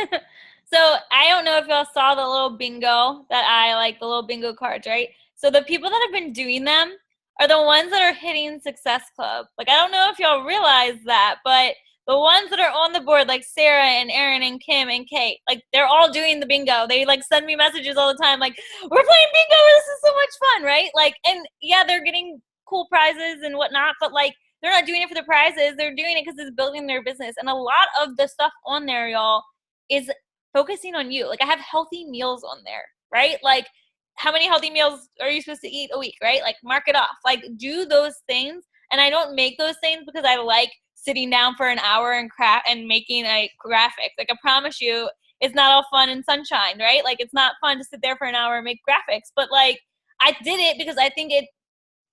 So I don't know if y'all saw the little bingo that I like, the little bingo cards, right? So the people that have been doing them are the ones that are hitting Success Club. Like, I don't know if y'all realize that, but the ones that are on the board, like Sarah and Erin and Kim and Kate, like they're all doing the bingo. They like send me messages all the time, like, we're playing bingo, this is so much fun, right? Like, and yeah, they're getting cool prizes and whatnot, but like they're not doing it for the prizes. They're doing it because it's building their business. And a lot of the stuff on there, y'all, is focusing on you. Like I have healthy meals on there, right? Like how many healthy meals are you supposed to eat a week, right? Like mark it off, like do those things. And I don't make those things because I like sitting down for an hour and making a graphic. Like I promise you, it's not all fun and sunshine, right? Like it's not fun to sit there for an hour and make graphics, but like I did it because I think it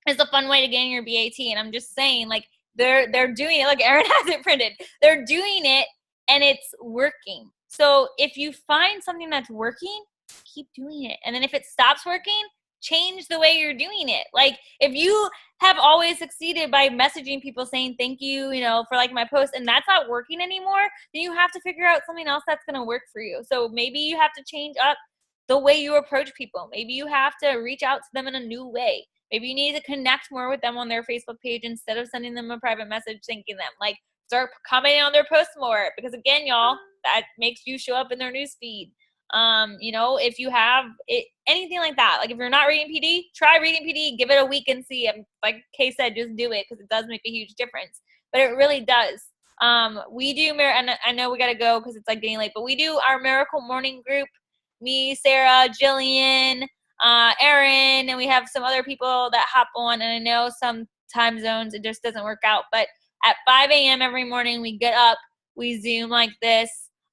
is a fun way to gain your BAT. And I'm just saying, like they're doing it. Like Erin has it printed. They're doing it and it's working. So if you find something that's working, keep doing it. And then if it stops working, change the way you're doing it. Like if you have always succeeded by messaging people saying thank you, you know, for like my post, and that's not working anymore, then you have to figure out something else that's going to work for you. So maybe you have to change up the way you approach people. Maybe you have to reach out to them in a new way. Maybe you need to connect more with them on their Facebook page instead of sending them a private message thanking them. Like start commenting on their posts more, because again, y'all, that makes you show up in their newsfeed. You know, if you have it, anything like that, like if you're not reading PD, try reading PD, give it a week and see. Like Kay said, just do it because it does make a huge difference. But it really does. We do, and I know we got to go because it's like getting late, but we do our Miracle Morning group. Me, Sarah, Jillian, Erin, and we have some other people that hop on. And I know some time zones it just doesn't work out, but at 5 a.m. every morning we get up, we Zoom like this.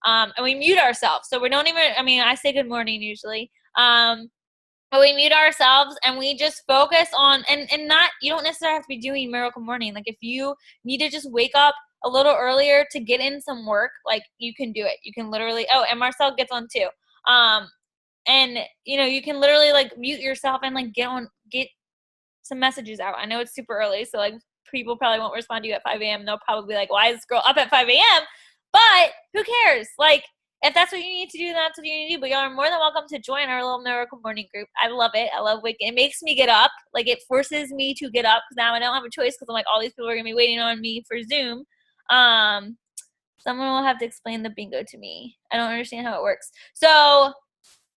And we mute ourselves. So we don't even, I mean, I say good morning usually. But we mute ourselves and we just focus on, and not, you don't necessarily have to be doing Miracle Morning. Like if you need to just wake up a little earlier to get in some work, like you can do it. You can literally, oh, and Marcel gets on too. And you know, you can literally like mute yourself and like get some messages out. I know it's super early. So like people probably won't respond to you at 5 a.m. They'll probably be like, why is this girl up at 5 a.m.? But who cares? Like, if that's what you need to do, then that's what you need to do. But y'all are more than welcome to join our little Miracle Morning group. I love it. I love waking. It makes me get up. Like, it forces me to get up. Because now I don't have a choice because I'm like, all these people are going to be waiting on me for Zoom. Someone will have to explain the bingo to me. I don't understand how it works. So,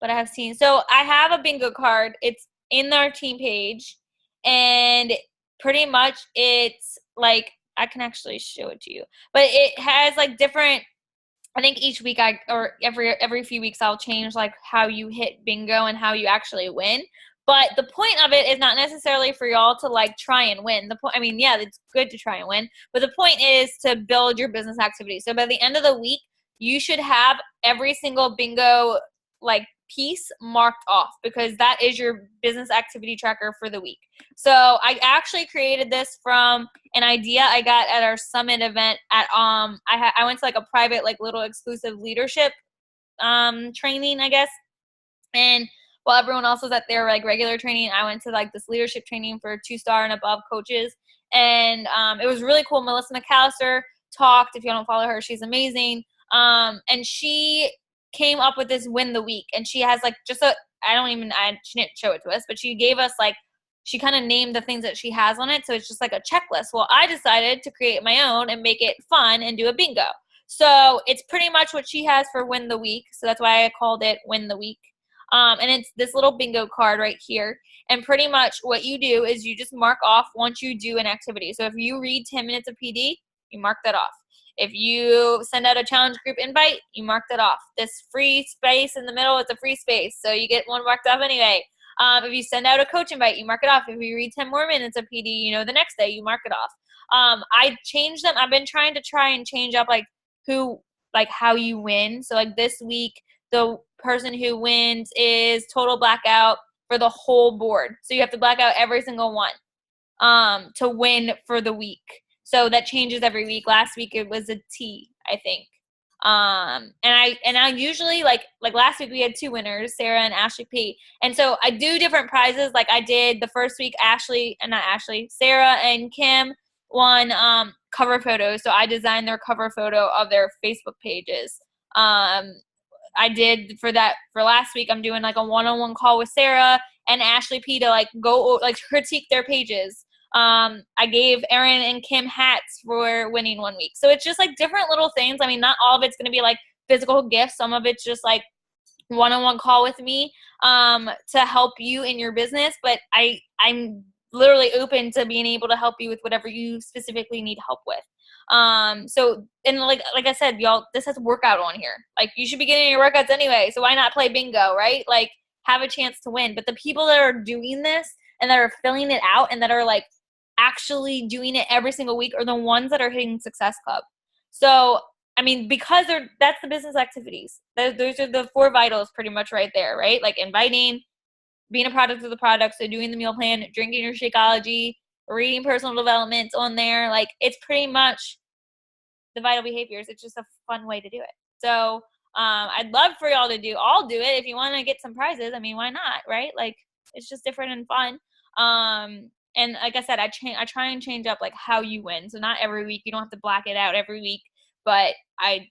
but I have seen. So, I have a bingo card. It's in our team page. And pretty much it's like, I can actually show it to you, but it has like different, I think each week or every few weeks I'll change like how you hit bingo and how you actually win. But the point of it is not necessarily for y'all to like try and win. The point, I mean, yeah, it's good to try and win, but the point is to build your business activity. So by the end of the week, you should have every single bingo like piece marked off, because that is your business activity tracker for the week. So I actually created this from an idea I got at our summit event at I went to like a private like little exclusive leadership training, I guess. And while everyone else was at their like regular training, I went to like this leadership training for 2-star and above coaches. And it was really cool. Melissa McAllister talked. If you don't follow her, she's amazing. And she came up with this win the week, and she has like just she didn't show it to us, but she gave us like, she kind of named the things that she has on it. So it's just like a checklist. Well, I decided to create my own and make it fun and do a bingo. So it's pretty much what she has for win the week. So that's why I called it win the week. And it's this little bingo card right here. And pretty much what you do is you just mark off once you do an activity. So if you read 10 minutes of PD, you mark that off. If you send out a challenge group invite, you mark that off. This free space in the middle, it's a free space, so you get one marked off anyway. If you send out a coach invite, you mark it off. If you read 10 more minutes of PD, the next day, you mark it off. I changed them. I've been trying and change up how you win. So like this week, the person who wins is total blackout for the whole board. So you have to black out every single one to win for the week. So that changes every week. Last week it was a T, I think. And I usually like last week we had 2 winners, Sarah and Ashley P. And so I do different prizes. Like I did the first week, Sarah and Kim won cover photos. So I designed their cover photo of their Facebook pages. I did for last week, I'm doing like a one-on-one call with Sarah and Ashley P to go critique their pages. I gave Erin and Kim hats for winning one week. So it's just different little things. I mean, not all of it's going to be physical gifts. Some of it's just one-on-one call with me to help you in your business. But I'm literally open to being able to help you with whatever you specifically need help with. So, and like I said, y'all, this has workout on here. You should be getting your workouts anyway. So why not play bingo, right? Have a chance to win. But the people that are doing this and that are filling it out and that are actually doing it every single week are the ones that are hitting Success Club. So, I mean, because that's the business activities. Those are the 4 vitals pretty much right there, right? Inviting, being a product of the product, so doing the meal plan, drinking your Shakeology, reading personal development on there. It's pretty much the vital behaviors. It's just a fun way to do it. So I'd love for y'all to all do it. If you want to get some prizes, I mean, why not, right? It's just different and fun. And like I said, I try and change up how you win. So not every week. You don't have to black it out every week. But I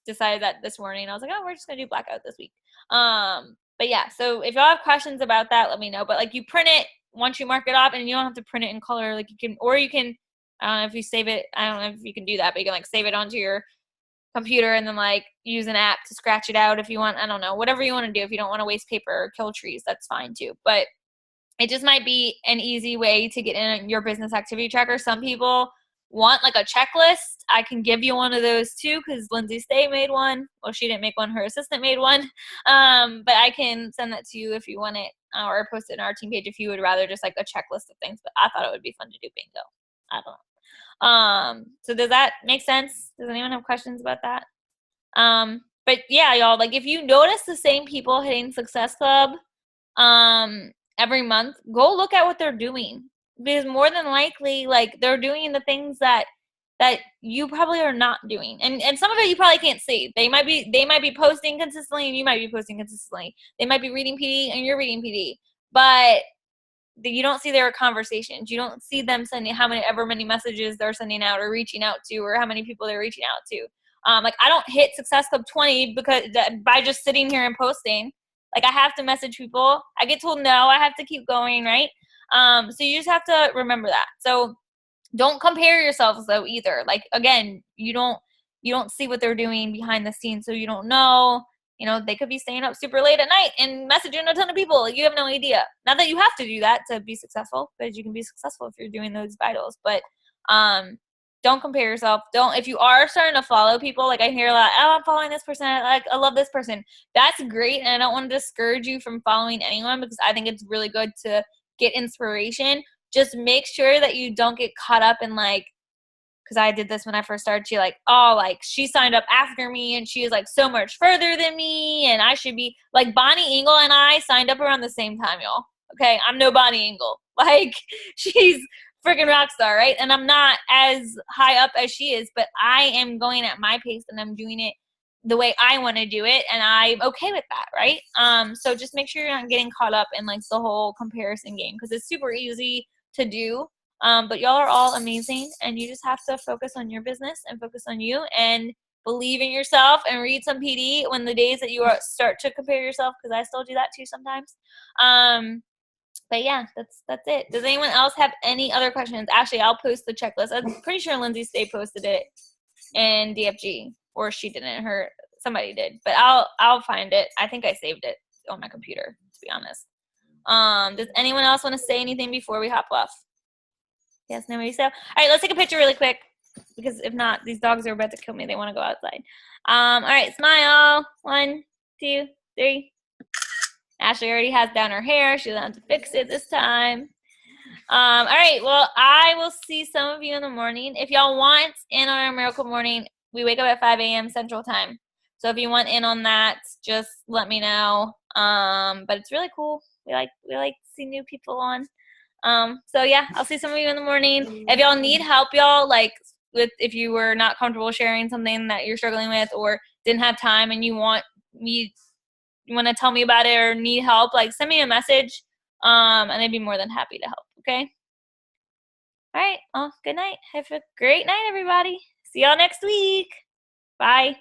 decided that this morning. I was like, oh, we're just going to do blackout this week. But yeah, so if y'all have questions about that, let me know. But you print it once you mark it off, and you don't have to print it in color. You can, I don't know if you save it. I don't know if you can do that, but you can save it onto your computer and then use an app to scratch it out if you want. I don't know, whatever you want to do. If you don't want to waste paper or kill trees, that's fine too. But it just might be an easy way to get in your business activity tracker. Some people want a checklist. I can give you one of those too, because Lindsay Stay made one. Well, she didn't make one. Her assistant made one. But I can send that to you if you want it, or post it in our team page if you would rather just a checklist of things. But I thought it would be fun to do bingo. I don't know. So does that make sense? Does anyone have questions about that? But yeah, y'all, if you notice the same people hitting Success Club every month, go look at what they're doing, because more than likely they're doing the things that you probably are not doing, and some of it you probably can't see. They might be posting consistently and you might be posting consistently. They might be reading PD and you're reading PD, but you don't see their conversations. You don't see them sending many messages they're sending out or reaching out to, or how many people they're reaching out to. I don't hit Success Club 20 by just sitting here and posting. I have to message people. I get told no. I have to keep going, right? So you just have to remember that. So don't compare yourselves though either. Again, you don't see what they're doing behind the scenes, so you don't know. They could be staying up super late at night and messaging a ton of people. You have no idea. Not that you have to do that to be successful, because you can be successful if you're doing those vitals. But don't compare yourself. If you are starting to follow people, I hear a lot, oh, I'm following this person. I love this person. That's great. And I don't want to discourage you from following anyone, because I think it's really good to get inspiration. Just make sure that you don't get caught up in because I did this when I first started. She signed up after me and she is so much further than me, and I should be Bonnie Engel and I signed up around the same time, y'all. Okay, I'm no Bonnie Engel. She's freaking rock star, right? And I'm not as high up as she is, but I am going at my pace and I'm doing it the way I want to do it, and I'm okay with that, right? So just make sure you're not getting caught up in the whole comparison game, because it's super easy to do. But y'all are all amazing, and you just have to focus on your business and focus on you and believe in yourself and read some PD when the days that you start to compare yourself, because I still do that too sometimes. But yeah, that's it. Does anyone else have any other questions? Actually, I'll post the checklist. I'm pretty sure Lindsay Stay posted it in DFG, or she didn't. Somebody did, but I'll find it. I think I saved it. on my computer, to be honest. Does anyone else want to say anything before we hop off? Yes, nobody so. All right, let's take a picture really quick, because if not, these dogs are about to kill me. They want to go outside. All right, smile. 1, 2, 3. Ashley already has down her hair. She doesn't have to fix it this time. All right, well, I will see some of you in the morning. If y'all want in on our Miracle Morning, we wake up at 5 a.m. Central Time. So if you want in on that, just let me know. But it's really cool. We like to see new people on. So yeah, I'll see some of you in the morning. If y'all need help, y'all, like if you were not comfortable sharing something that you're struggling with or didn't have time and you want to tell me about it or need help, like send me a message. And I'd be more than happy to help. Okay. All right. Well, good night. Have a great night, everybody. See y'all next week. Bye.